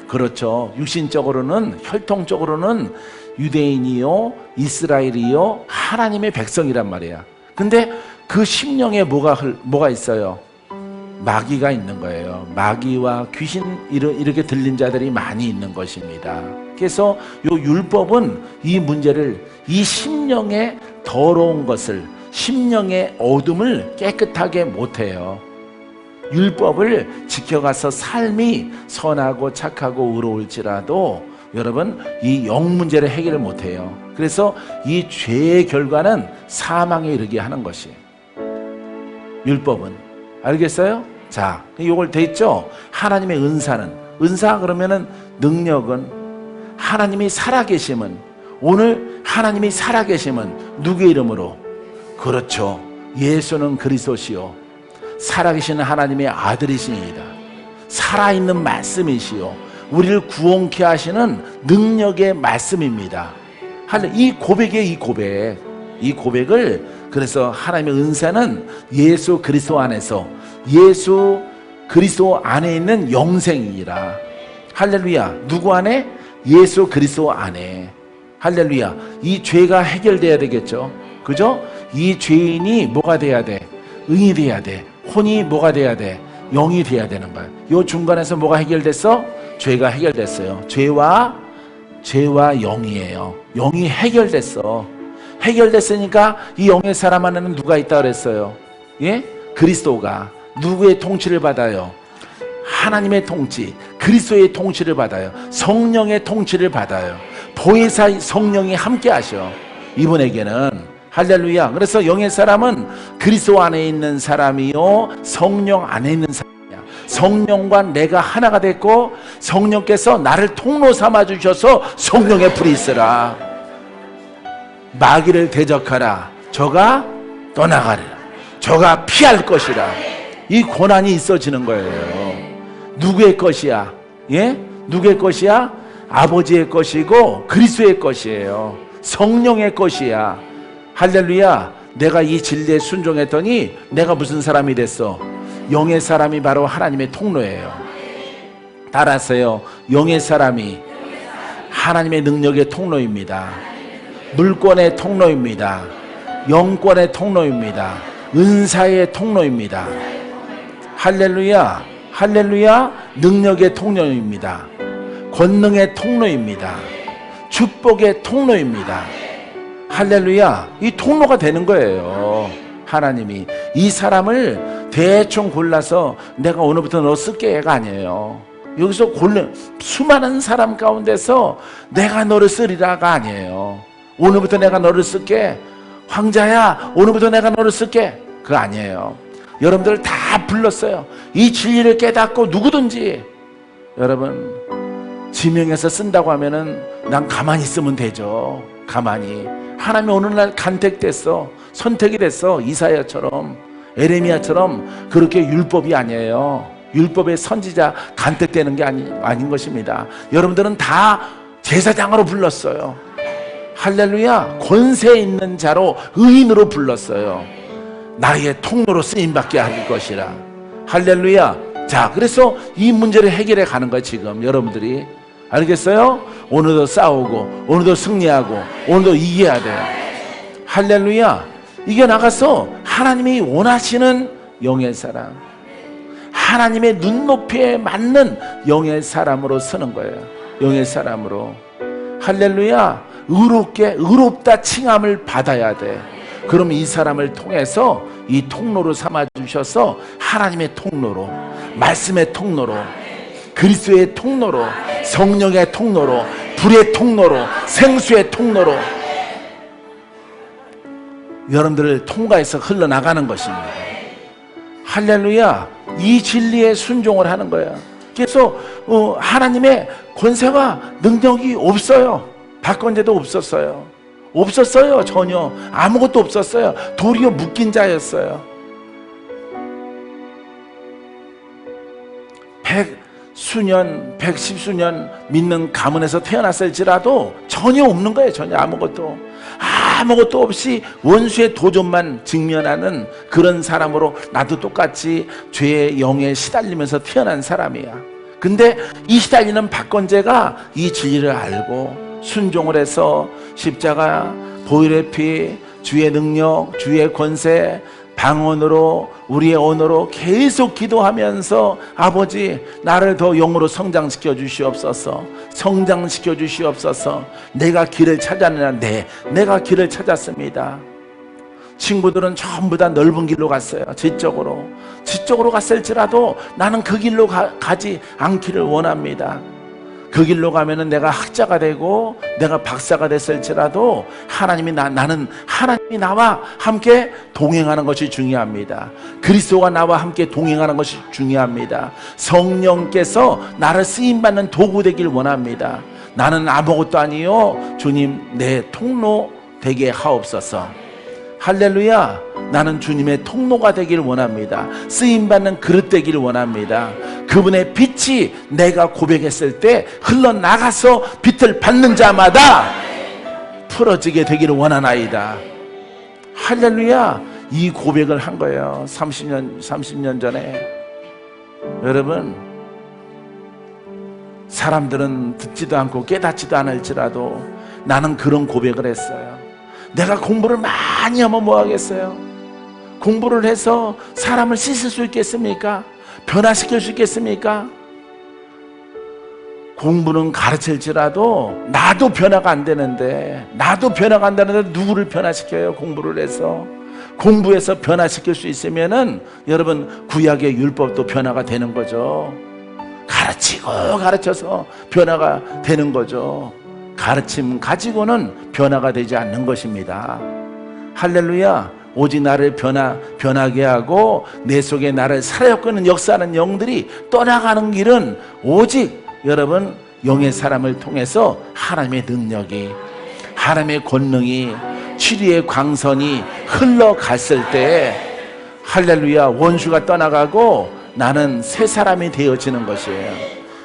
그렇죠. 육신적으로는, 혈통적으로는 유대인이요, 이스라엘이요, 하나님의 백성이란 말이야. 근데 그 심령에 뭐가 있어요? 마귀가 있는 거예요. 마귀와 귀신 이렇게 들린 자들이 많이 있는 것입니다. 그래서 요 율법은 이 문제를, 이 심령의 더러운 것을, 심령의 어둠을 깨끗하게 못해요. 율법을 지켜가서 삶이 선하고 착하고 의로울지라도 여러분 이 영 문제를 해결을 못해요. 그래서 이 죄의 결과는 사망에 이르게 하는 것이에요. 율법은. 알겠어요? 자, 이걸 돼 있죠? 하나님의 은사 그러면은 능력은, 하나님이 살아계심은, 오늘 하나님이 살아계심은 누구의 이름으로? 그렇죠. 예수는 그리스도시요 살아계시는 하나님의 아들이시니이다. 살아있는 말씀이시요 우리를 구원케 하시는 능력의 말씀입니다. 이 고백을, 그래서 하나님의 은사는 예수 그리스도 안에서, 예수 그리스도 안에 있는 영생이라. 할렐루야. 누구 안에? 예수 그리스도 안에. 할렐루야. 이 죄가 해결돼야 되겠죠. 그죠? 이 죄인이 뭐가 돼야 돼? 의인이 돼야 돼. 혼이 뭐가 돼야 돼? 영이 돼야 되는 거야. 이 중간에서 뭐가 해결됐어? 죄가 해결됐어요. 죄와 영이에요. 영이 해결됐어. 해결됐으니까 이 영의 사람 안에는 누가 있다 그랬어요? 예? 그리스도가. 누구의 통치를 받아요? 하나님의 통치, 그리스도의 통치를 받아요. 성령의 통치를 받아요. 보혜사 성령이 함께 하셔. 이분에게는. 할렐루야. 그래서 영의 사람은 그리스도 안에 있는 사람이요, 성령 안에 있는 사람이야. 성령과 내가 하나가 됐고 성령께서 나를 통로 삼아 주셔서 성령의 불이 있으라. 마귀를 대적하라. 저가 떠나가리라. 저가 피할 것이라. 이 권한이 있어지는 거예요. 누구의 것이야? 예? 누구의 것이야? 아버지의 것이고 그리스도의 것이에요. 성령의 것이야. 할렐루야. 내가 이 진리에 순종했더니 내가 무슨 사람이 됐어? 영의 사람이 바로 하나님의 통로예요. 따라서요, 영의 사람이 하나님의 능력의 통로입니다. 물권의 통로입니다. 영권의 통로입니다. 은사의 통로입니다. 할렐루야. 할렐루야. 능력의 통로입니다. 권능의 통로입니다. 축복의 통로입니다. 할렐루야. 이 통로가 되는 거예요. 하나님이 이 사람을 대충 골라서 내가 오늘부터 너 쓸게가 아니에요. 여기서 수많은 사람 가운데서 내가 너를 쓰리라가 아니에요. 오늘부터 내가 너를 쓸게. 황자야, 오늘부터 내가 너를 쓸게. 그거 아니에요. 여러분들 다 불렀어요. 이 진리를 깨닫고 누구든지 여러분 지명해서 쓴다고 하면은 난 가만히 있으면 되죠. 가만히. 하나님이 어느 날 간택됐어. 선택이 됐어. 이사야처럼, 에레미야처럼. 그렇게 율법이 아니에요. 율법의 선지자 간택되는 게 아닌 것입니다. 여러분들은 다 제사장으로 불렀어요. 할렐루야. 권세 있는 자로, 의인으로 불렀어요. 나의 통로로 쓰임받게 할 것이라. 할렐루야. 자, 그래서 이 문제를 해결해 가는 거야 지금 여러분들이. 알겠어요? 오늘도 싸우고 오늘도 승리하고 오늘도 이겨야 돼요. 할렐루야. 이겨나가서 하나님이 원하시는 영의 사람, 하나님의 눈높이에 맞는 영의 사람으로 서는 거예요. 영의 사람으로. 할렐루야. 의롭다 칭함을 받아야 돼. 그럼 이 사람을 통해서 이 통로로 삼아 주셔서 하나님의 통로로, 말씀의 통로로, 그리스도의 통로로, 성령의 통로로, 불의 통로로, 생수의 통로로 여러분들을 통과해서 흘러나가는 것입니다. 할렐루야. 이 진리에 순종을 하는 거야. 그래서 하나님의 권세와 능력이 없어요. 박건제도 없었어요. 없었어요. 전혀 아무것도 없었어요. 도리어 묶인 자였어요. 백십수년 믿는 가문에서 태어났을지라도 전혀 없는 거예요. 전혀 아무것도 없이 원수의 도전만 직면하는 그런 사람으로 나도 똑같이 죄의 영에 시달리면서 태어난 사람이야. 근데 이 시달리는 박건제가 이 진리를 알고 순종을 해서 십자가, 보혈의 피, 주의 능력, 주의 권세, 방언으로, 우리의 언어로 계속 기도하면서 아버지 나를 더 영으로 성장시켜 주시옵소서. 성장시켜 주시옵소서. 내가 길을 찾았느냐? 내가 길을 찾았습니다. 친구들은 전부 다 넓은 길로 갔어요. 지적으로 갔을지라도 나는 그 길로 가지 않기를 원합니다. 그 길로 가면은 내가 학자가 되고 내가 박사가 됐을지라도 나는 하나님이 나와 함께 동행하는 것이 중요합니다. 그리스도가 나와 함께 동행하는 것이 중요합니다. 성령께서 나를 쓰임받는 도구 되길 원합니다. 나는 아무것도 아니요 주님 내 통로 되게 하옵소서. 할렐루야. 나는 주님의 통로가 되길 원합니다. 쓰임받는 그릇 되길 원합니다. 그분의 빛이 내가 고백했을 때 흘러나가서 빛을 받는 자마다 풀어지게 되기를 원하나이다. 할렐루야. 이 고백을 한 거예요. 30년 전에. 여러분, 사람들은 듣지도 않고 깨닫지도 않을지라도 나는 그런 고백을 했어요. 내가 공부를 많이 하면 뭐 하겠어요? 공부를 해서 사람을 씻을 수 있겠습니까? 변화시킬 수 있겠습니까? 공부는 가르칠지라도 나도 변화가 안 되는데 누구를 변화시켜요? 공부를 해서. 공부해서 변화시킬 수 있으면은 여러분 구약의 율법도 변화가 되는 거죠. 가르쳐서 변화가 되는 거죠. 가르침 가지고는 변화가 되지 않는 것입니다. 할렐루야. 오직 나를 변하게 하고 내 속에 나를 살아엮는 역사하는 영들이 떠나가는 길은 오직 여러분 영의 사람을 통해서 하나님의 능력이, 하나님의 권능이, 치리의 광선이 흘러갔을 때 할렐루야 원수가 떠나가고 나는 새 사람이 되어지는 것이에요.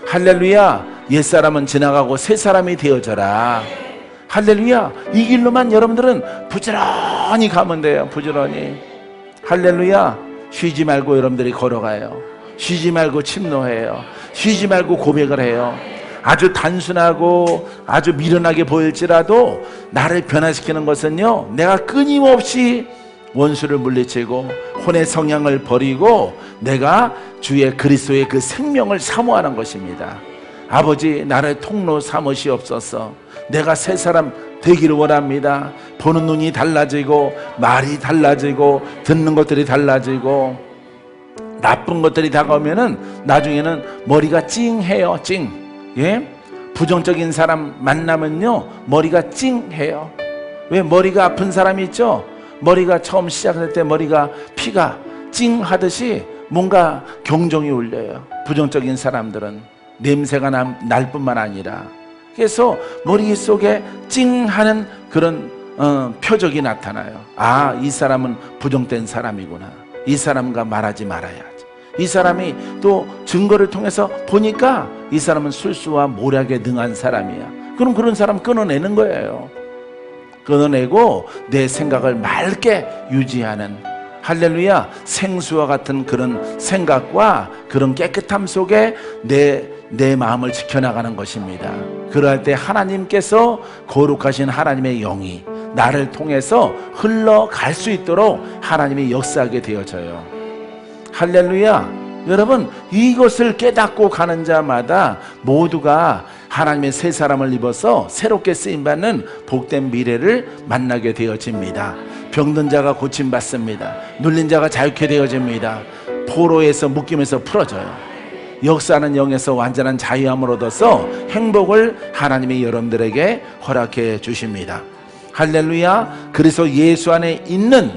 할렐루야. 옛사람은 지나가고 새 사람이 되어져라. 할렐루야. 이 길로만 여러분들은 부지런히 가면 돼요. 부지런히. 할렐루야. 쉬지 말고 여러분들이 걸어가요. 쉬지 말고 침노해요. 쉬지 말고 고백을 해요. 아주 단순하고 아주 미련하게 보일지라도 나를 변화시키는 것은요, 내가 끊임없이 원수를 물리치고 혼의 성향을 버리고 내가 주의 그리스도의 그 생명을 사모하는 것입니다. 아버지 나를 통로 삼으시옵소서. 내가 새 사람 되기를 원합니다. 보는 눈이 달라지고 말이 달라지고 듣는 것들이 달라지고 나쁜 것들이 다가오면은 나중에는 머리가 찡해요. 예? 부정적인 사람 만나면요 머리가 찡해요. 왜? 머리가 아픈 사람이 있죠? 머리가 처음 시작할 때 머리가 피가 찡하듯이 뭔가 경종이 울려요. 부정적인 사람들은 냄새가 날 뿐만 아니라. 그래서 머릿속에 찡하는 그런 표적이 나타나요. 아, 이 사람은 부정된 사람이구나. 이 사람과 말하지 말아야지. 이 사람이 또 증거를 통해서 보니까 이 사람은 술수와 모략에 능한 사람이야. 그럼 그런 사람 끊어내는 거예요. 끊어내고 내 생각을 맑게 유지하는, 할렐루야, 생수와 같은 그런 생각과 그런 깨끗함 속에 내 마음을 지켜나가는 것입니다. 그럴 때 하나님께서 거룩하신 하나님의 영이 나를 통해서 흘러갈 수 있도록 하나님이 역사하게 되어져요. 할렐루야. 여러분, 이것을 깨닫고 가는 자마다 모두가 하나님의 새 사람을 입어서 새롭게 쓰임받는 복된 미래를 만나게 되어집니다. 병든 자가 고침받습니다. 눌린 자가 자유케 되어집니다. 포로에서 묶임에서 풀어져요. 역사하는 영에서 완전한 자유함을 얻어서 행복을 하나님이 여러분들에게 허락해 주십니다. 할렐루야. 그래서 예수 안에 있는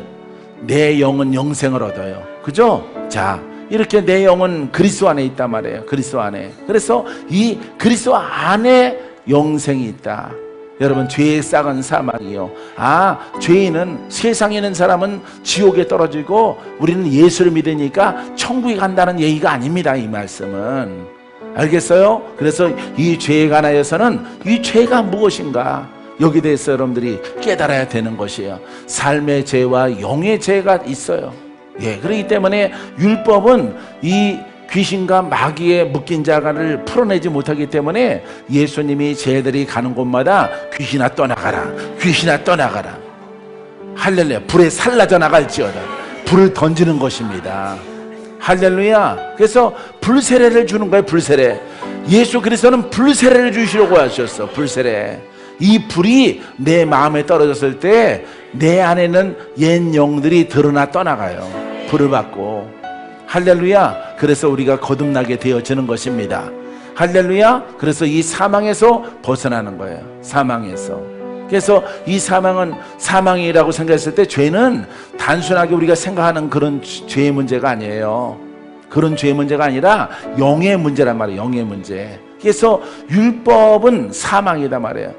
내 영은 영생을 얻어요. 그죠? 자, 이렇게 내 영은 그리스도 안에 있단 말이에요. 그리스도 안에. 그래서 이 그리스도 안에 영생이 있다. 여러분, 죄의 싹은 사망이요. 죄인은, 세상에 있는 사람은 지옥에 떨어지고 우리는 예수를 믿으니까 천국에 간다는 얘기가 아닙니다. 이 말씀은. 알겠어요? 그래서 이 죄에 관하여서는 이 죄가 무엇인가, 여기에 대해서 여러분들이 깨달아야 되는 것이에요. 삶의 죄와 영의 죄가 있어요. 그렇기 때문에 율법은 이 귀신과 마귀에 묶인 자를 풀어내지 못하기 때문에 예수님이 쟤들이 가는 곳마다 귀신아 떠나가라, 귀신아 떠나가라, 할렐루야, 불에 살라져 나갈지어다, 불을 던지는 것입니다. 할렐루야. 그래서 불세례를 주는 거예요. 불세례. 예수 그리스도는 불세례를 주시려고 하셨어. 불세례. 이 불이 내 마음에 떨어졌을 때 내 안에는 옛 영들이 드러나 떠나가요. 불을 받고. 할렐루야. 그래서 우리가 거듭나게 되어지는 것입니다. 할렐루야. 그래서 이 사망에서 벗어나는 거예요. 사망에서. 그래서 이 사망은 사망이라고 생각했을 때 죄는 단순하게 우리가 생각하는 그런 죄의 문제가 아니에요. 그런 죄의 문제가 아니라 영의 문제란 말이에요. 영의 문제. 그래서 율법은 사망이다 말이에요.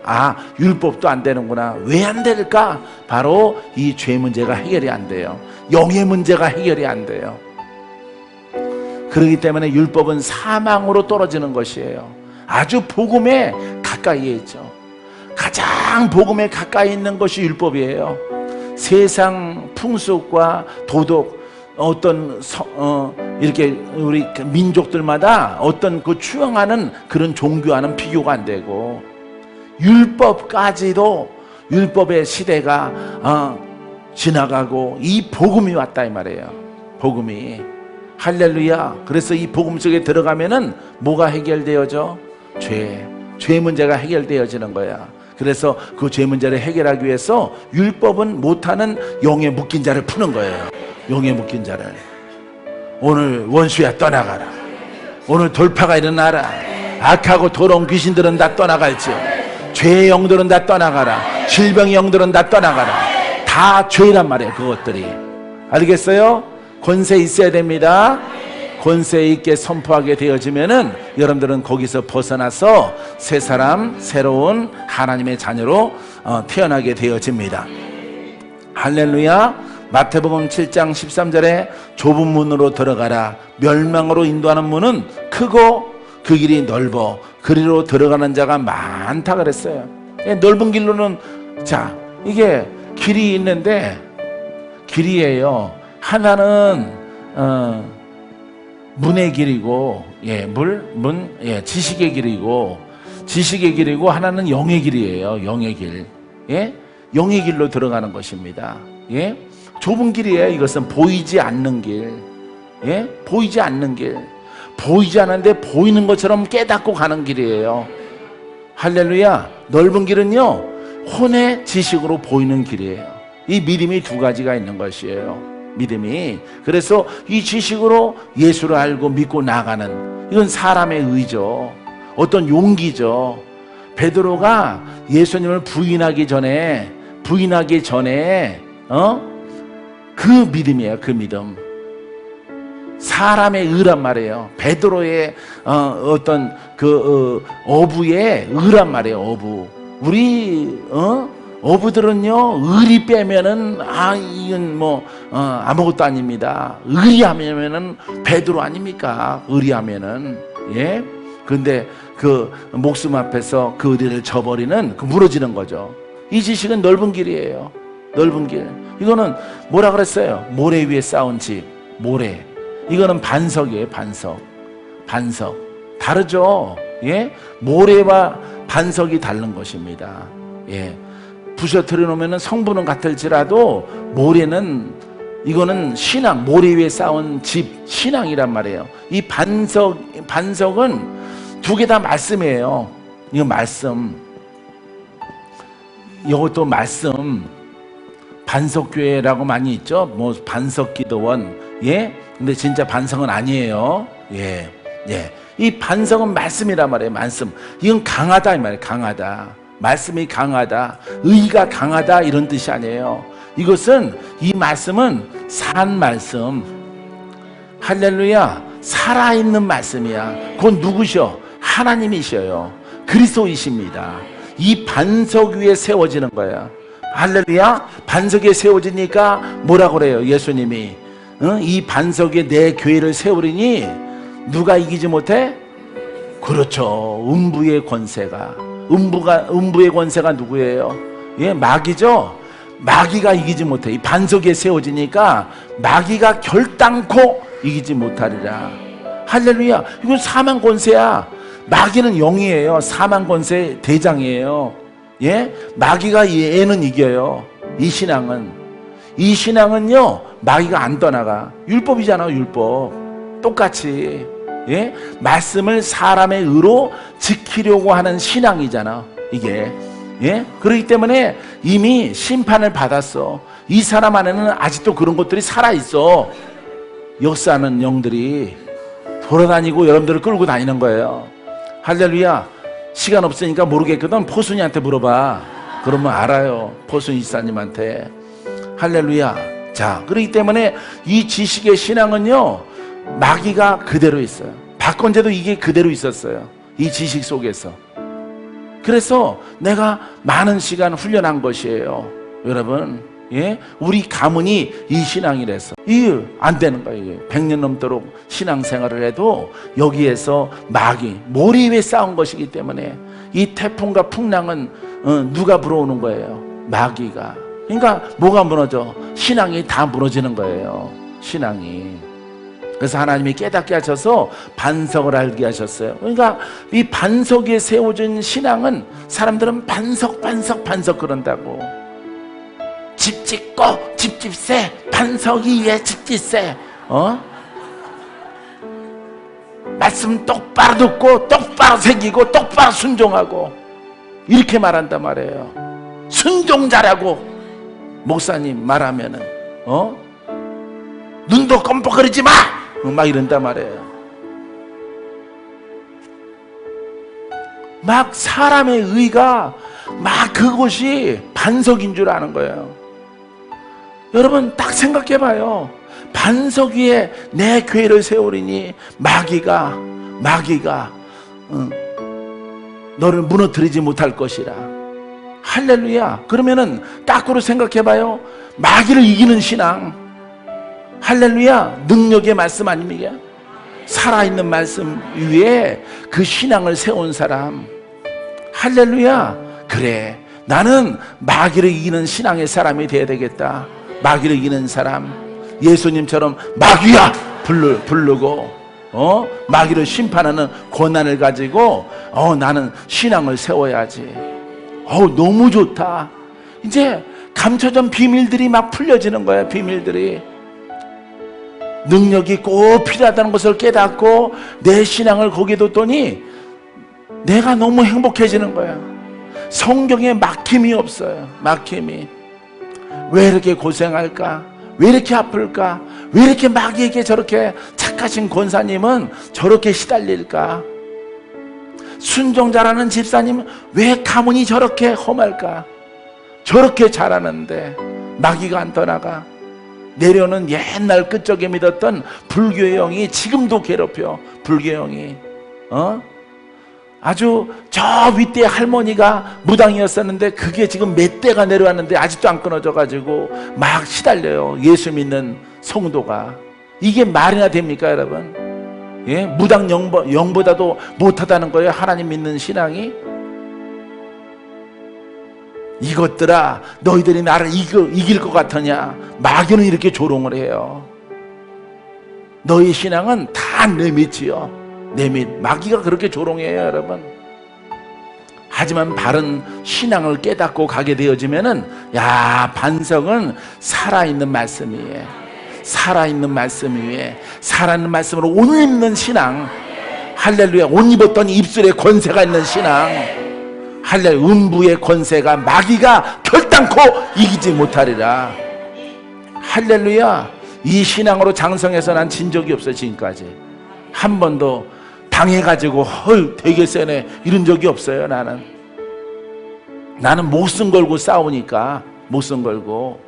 율법도 안 되는구나. 왜 안 될까? 바로 이 죄 문제가 해결이 안 돼요. 영의 문제가 해결이 안 돼요. 그렇기 때문에 율법은 사망으로 떨어지는 것이에요. 아주 복음에 가까이에 있죠. 가장 복음에 가까이 있는 것이 율법이에요. 세상 풍습과 도덕, 어떤 이렇게 우리 민족들마다 어떤 그 추앙하는 그런 종교와는 비교가 안 되고, 율법까지도 율법의 시대가 지나가고 이 복음이 왔다 이 말이에요. 복음이. 할렐루야. 그래서 이 복음 속에 들어가면은 뭐가 해결되어져? 죄 문제가 해결되어지는 거야. 그래서 그 죄 문제를 해결하기 위해서 율법은 못하는 영에 묶인 자를 푸는 거예요. 영에 묶인 자를. 오늘 원수야 떠나가라. 오늘 돌파가 일어나라. 악하고 더러운 귀신들은 다 떠나갈지어. 죄의 영들은 다 떠나가라. 질병의 영들은 다 떠나가라. 다 죄란 말이에요. 그것들이. 알겠어요? 권세 있어야 됩니다. 권세 있게 선포하게 되어지면은 여러분들은 거기서 벗어나서 새 사람, 새로운 하나님의 자녀로 태어나게 되어집니다. 할렐루야. 마태복음 7장 13절에 좁은 문으로 들어가라. 멸망으로 인도하는 문은 크고 그 길이 넓어 그리로 들어가는 자가 많다 그랬어요. 넓은 길로는, 자, 이게 길이 있는데, 길이에요. 하나는 문의 길이고, 지식의 길이고, 지식의 길이고, 하나는 영의 길이에요. 영의 길. 영의 길로 들어가는 것입니다. 좁은 길이에요. 이것은 보이지 않는 길. 보이지 않는 길. 보이지 않는데 보이는 것처럼 깨닫고 가는 길이에요. 할렐루야. 넓은 길은요, 혼의 지식으로 보이는 길이에요. 이 믿음이 두 가지가 있는 것이에요. 믿음이. 그래서 이 지식으로 예수를 알고 믿고 나가는, 이건 사람의 의죠. 어떤 용기죠. 베드로가 예수님을 부인하기 전에 그 믿음이에요. 그 믿음. 사람의 의란 말이에요. 베드로의 어떤 그 어부의 의란 말이에요. 어부. 우리 어부들은요, 의리 빼면은 이건 뭐 아무것도 아닙니다. 의리하면은 베드로 아닙니까? 의리하면은. 근데 그 목숨 앞에서 그 의리를 저버리는, 그 무너지는 거죠. 이 지식은 넓은 길이에요. 넓은 길. 이거는 뭐라 그랬어요? 모래 위에 쌓은 집. 모래. 이거는 반석이에요. 반석. 다르죠? 모래와 반석이 다른 것입니다. 부셔뜨려 놓으면 성분은 같을지라도 모래는 이거는 신앙, 모래 위에 쌓은 집, 신앙이란 말이에요. 이 반석은 두 개 다 말씀이에요. 이거 말씀, 이것도 말씀. 반석교회라고 많이 있죠. 뭐 반석기도원, 예. 근데 진짜 반석은 아니에요. 예, 예. 이 반석은 말씀이란 말이에요. 말씀. 이건 강하다 이 말이에요. 강하다. 말씀이 강하다. 의가 강하다 이런 뜻이 아니에요. 이것은 이 말씀은 산 말씀. 할렐루야. 살아있는 말씀이야. 그건 누구셔? 하나님이셔요. 그리스도이십니다. 이 반석 위에 세워지는 거야. 할렐루야. 반석에 세워지니까 뭐라고 그래요? 예수님이 이 반석에 내 교회를 세우리니 누가 이기지 못해? 그렇죠. 음부의 권세가. 음부의 권세가 누구예요? 예, 마귀죠. 마귀가 이기지 못해. 이 반석에 세워지니까 마귀가 결단코 이기지 못하리라. 할렐루야. 이건 사망 권세야. 마귀는 영이에요. 사망 권세 대장이에요. 예? 마귀가 얘는 이겨요. 이 신앙은요 마귀가 안 떠나가. 율법이잖아. 율법 똑같이. 예? 말씀을 사람의 의로 지키려고 하는 신앙이잖아 이게. 예? 그렇기 때문에 이미 심판을 받았어. 이 사람 안에는 아직도 그런 것들이 살아있어. 역사하는 영들이 돌아다니고 여러분들을 끌고 다니는 거예요. 할렐루야. 시간 없으니까 모르겠거든. 포순이한테 물어봐. 그러면 알아요. 포순이 지사님한테. 할렐루야. 자, 그렇기 때문에 이 지식의 신앙은요 마귀가 그대로 있어요. 박건재도 이게 그대로 있었어요. 이 지식 속에서. 그래서 내가 많은 시간 훈련한 것이에요. 여러분, 예? 우리 가문이 이 신앙이라서 이게 안 되는 거예요. 100년 넘도록 신앙생활을 해도 여기에서 마귀, 모래 위에 쌓은 것이기 때문에 이 태풍과 풍랑은 누가 불어오는 거예요? 마귀가. 그러니까 뭐가 무너져? 신앙이 다 무너지는 거예요. 신앙이. 그래서 하나님이 깨닫게 하셔서 반석을 알게 하셨어요. 그러니까 이 반석 위에 세워진 신앙은 사람들은 반석 그런다고. 집 짓고 집집세, 반석 위에 집집세. 말씀 똑바로 듣고 똑바로 새기고 똑바로 순종하고 이렇게 말한단 말이에요. 순종자라고 목사님 말하면은 눈도 껌뻑거리지 마! 막 이런단 말이에요. 막 사람의 의가 막 그것이 반석인 줄 아는 거예요. 여러분 딱 생각해봐요. 반석 위에 내 교회를 세우리니 마귀가 너를 무너뜨리지 못할 것이라. 할렐루야. 그러면은 거꾸로 생각해봐요. 마귀를 이기는 신앙. 할렐루야. 능력의 말씀 아닙니까? 살아있는 말씀 위에 그 신앙을 세운 사람. 할렐루야. 그래, 나는 마귀를 이기는 신앙의 사람이 되어야 되겠다. 마귀를 이기는 사람, 예수님처럼 마귀야 부르고 마귀를 심판하는 권한을 가지고 나는 신앙을 세워야지. 너무 좋다. 이제 감춰진 비밀들이 막 풀려지는 거야. 비밀들이. 능력이 꼭 필요하다는 것을 깨닫고 내 신앙을 거기에 뒀더니 내가 너무 행복해지는 거야. 성경에 막힘이 없어요. 막힘이. 왜 이렇게 고생할까? 왜 이렇게 아플까? 왜 이렇게 마귀에게 저렇게 착하신 권사님은 저렇게 시달릴까? 순종자라는 집사님은 왜 가문이 저렇게 험할까? 저렇게 잘하는데 마귀가 안 떠나가. 내려오는 옛날 끝적에 믿었던 불교의 영이 지금도 괴롭혀. 불교의 영이 아주 저 윗대 할머니가 무당이었었는데 그게 지금 몇 대가 내려왔는데 아직도 안 끊어져 가지고 막 시달려요. 예수 믿는 성도가. 이게 말이나 됩니까 여러분? 예? 무당 영보다도 못하다는 거예요. 하나님 믿는 신앙이. 이것들아 너희들이 나를 이길 것 같으냐? 마귀는 이렇게 조롱을 해요. 너희 신앙은 다 내 밑이요. 내 밑. 마귀가 그렇게 조롱해요 여러분. 하지만 바른 신앙을 깨닫고 가게 되어지면은 반석은 살아있는 말씀이에요. 살아있는 말씀 위에 살아있는 말씀으로 옷 입는 신앙. 할렐루야. 옷 입었더니 입술에 권세가 있는 신앙. 할렐루야. 음부의 권세가 마귀가 결단코 이기지 못하리라. 할렐루야. 이 신앙으로 장성해서 난 진 적이 없어. 지금까지 한 번도 당해가지고 헐 되게 세네 이런 적이 없어요. 나는 목숨 걸고 싸우니까. 목숨 걸고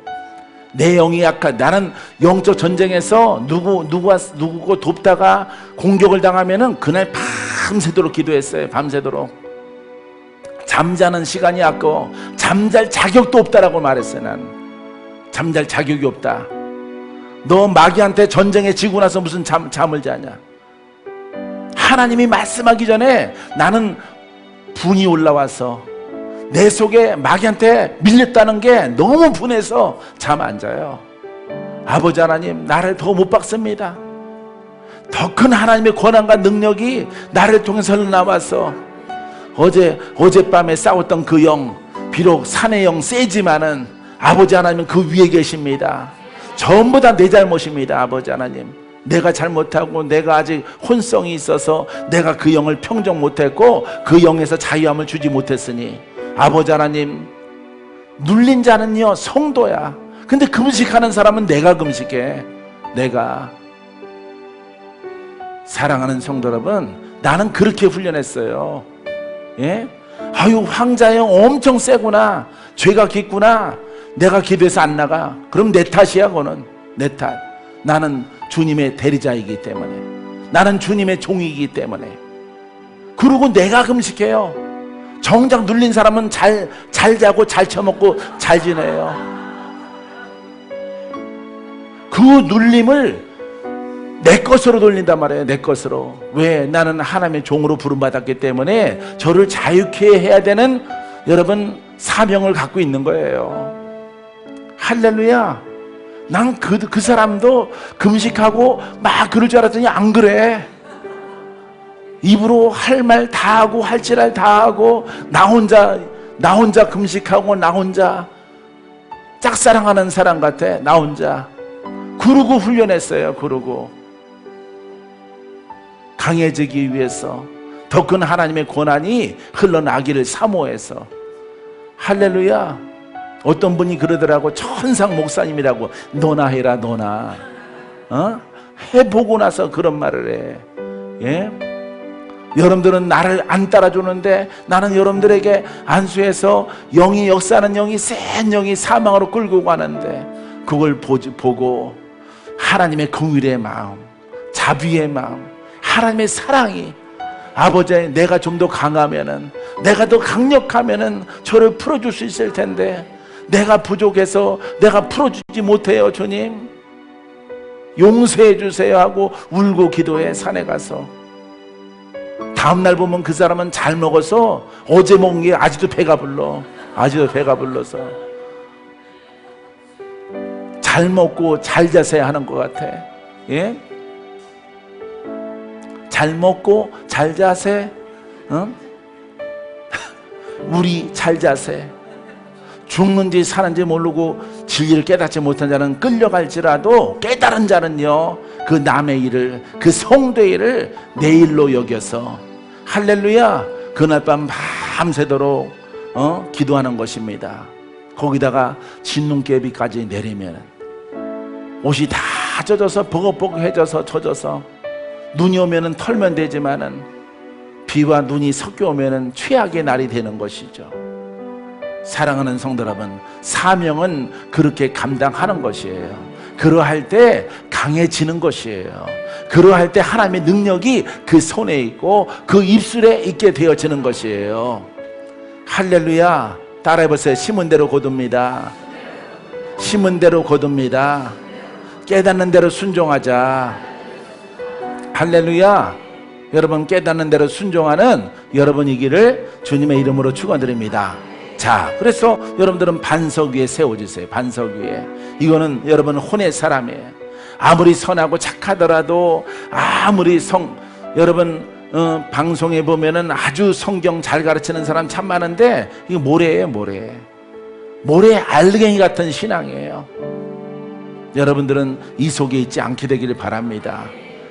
내 영이 약한, 나는 영적 전쟁에서 누구고 돕다가 공격을 당하면은 그날 밤새도록 기도했어요. 밤새도록. 잠자는 시간이 아까워. 잠잘 자격도 없다라고 말했어요. 나는 잠잘 자격이 없다. 너 마귀한테 전쟁에 지고 나서 무슨 잠을 자냐. 하나님이 말씀하기 전에 나는 분이 올라와서 내 속에 마귀한테 밀렸다는 게 너무 분해서 잠 안 자요. 아버지 하나님, 나를 더 못 박습니다. 더 큰 하나님의 권한과 능력이 나를 통해서 흘러나와서 어젯밤에 싸웠던 그 영, 비록 산의 영 세지만은 아버지 하나님은 그 위에 계십니다. 전부 다 내 잘못입니다. 아버지 하나님, 내가 잘못하고 내가 아직 혼성이 있어서 내가 그 영을 평정 못했고 그 영에서 자유함을 주지 못했으니 아버지 하나님, 눌린 자는요 성도야. 근데 금식하는 사람은 내가 금식해. 내가. 사랑하는 성도 여러분, 나는 그렇게 훈련했어요. 예? 아유, 황자의 영 엄청 세구나. 죄가 깊구나. 내가 기도해서 안 나가. 그럼 내 탓이야. 그거는 내 탓. 나는 주님의 대리자이기 때문에, 나는 주님의 종이기 때문에. 그리고 내가 금식해요. 정작 눌린 사람은 잘 자고 잘 처먹고 잘 지내요. 그 눌림을 내 것으로 돌린단 말이에요. 내 것으로. 왜? 나는 하나님의 종으로 부름받았기 때문에 저를 자유케 해야 되는, 여러분, 사명을 갖고 있는 거예요. 할렐루야. 난 그 사람도 금식하고 막 그럴 줄 알았더니 안 그래. 입으로 할 말 다 하고 할 지랄 다 하고 나 혼자 금식하고 나 혼자 짝사랑하는 사람 같아. 나 혼자. 그러고 훈련했어요. 그러고 강해지기 위해서, 더 큰 하나님의 권한이 흘러나기를 사모해서. 할렐루야. 어떤 분이 그러더라고. 천상 목사님이라고. 너나 해라. 너나 해보고 나서 그런 말을 해. 예? 여러분들은 나를 안 따라주는데 나는 여러분들에게 안수해서 영이 역사하는 영이, 센 영이 사망으로 끌고 가는데 그걸 보고 하나님의 긍휼의 마음, 자비의 마음, 하나님의 사랑이, 아버지, 내가 좀 더 강하면은, 내가 더 강력하면은 저를 풀어줄 수 있을 텐데 내가 부족해서 내가 풀어주지 못해요. 주님 용서해 주세요 하고 울고 기도해. 산에 가서 다음날 보면 그 사람은 잘 먹어서 어제 먹은 게 아직도 배가 불러. 아직도 배가 불러서 잘 먹고 잘 자세야 하는 것 같아. 예? 잘 먹고 잘 자세. 응? 우리 잘 자세. 죽는지 사는지 모르고 진리를 깨닫지 못한 자는 끌려갈지라도 깨달은 자는요 그 남의 일을, 그 성도의 일을 내 일로 여겨서, 할렐루야, 그날 밤 밤새도록 기도하는 것입니다. 거기다가 진눈깨비까지 내리면 옷이 다 젖어서 버벅버벅해져서 젖어서, 눈이 오면은 털면 되지만은 비와 눈이 섞여 오면은 최악의 날이 되는 것이죠. 사랑하는 성도 여러분, 사명은 그렇게 감당하는 것이에요. 그러할 때 강해지는 것이에요. 그러할 때 하나님의 능력이 그 손에 있고 그 입술에 있게 되어지는 것이에요. 할렐루야. 따라해보세요. 심은 대로 거둡니다. 심은 대로 거둡니다. 깨닫는 대로 순종하자. 할렐루야. 여러분, 깨닫는 대로 순종하는 여러분이기를 주님의 이름으로 축원드립니다. 자, 그래서 여러분들은 반석 위에 세워주세요. 반석 위에. 이거는 여러분 혼의 사람이에요. 아무리 선하고 착하더라도, 아무리 여러분 방송에 보면은 아주 성경 잘 가르치는 사람 참 많은데 이거 모래예요. 모래 알갱이 같은 신앙이에요. 여러분들은 이 속에 있지 않게 되기를 바랍니다.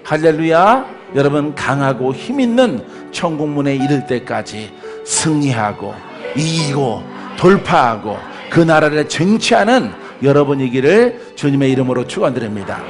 할렐루야. 여러분 강하고 힘있는 천국문에 이를 때까지 승리하고 이기고 돌파하고 그 나라를 쟁취하는 여러분이기를 주님의 이름으로 축원드립니다.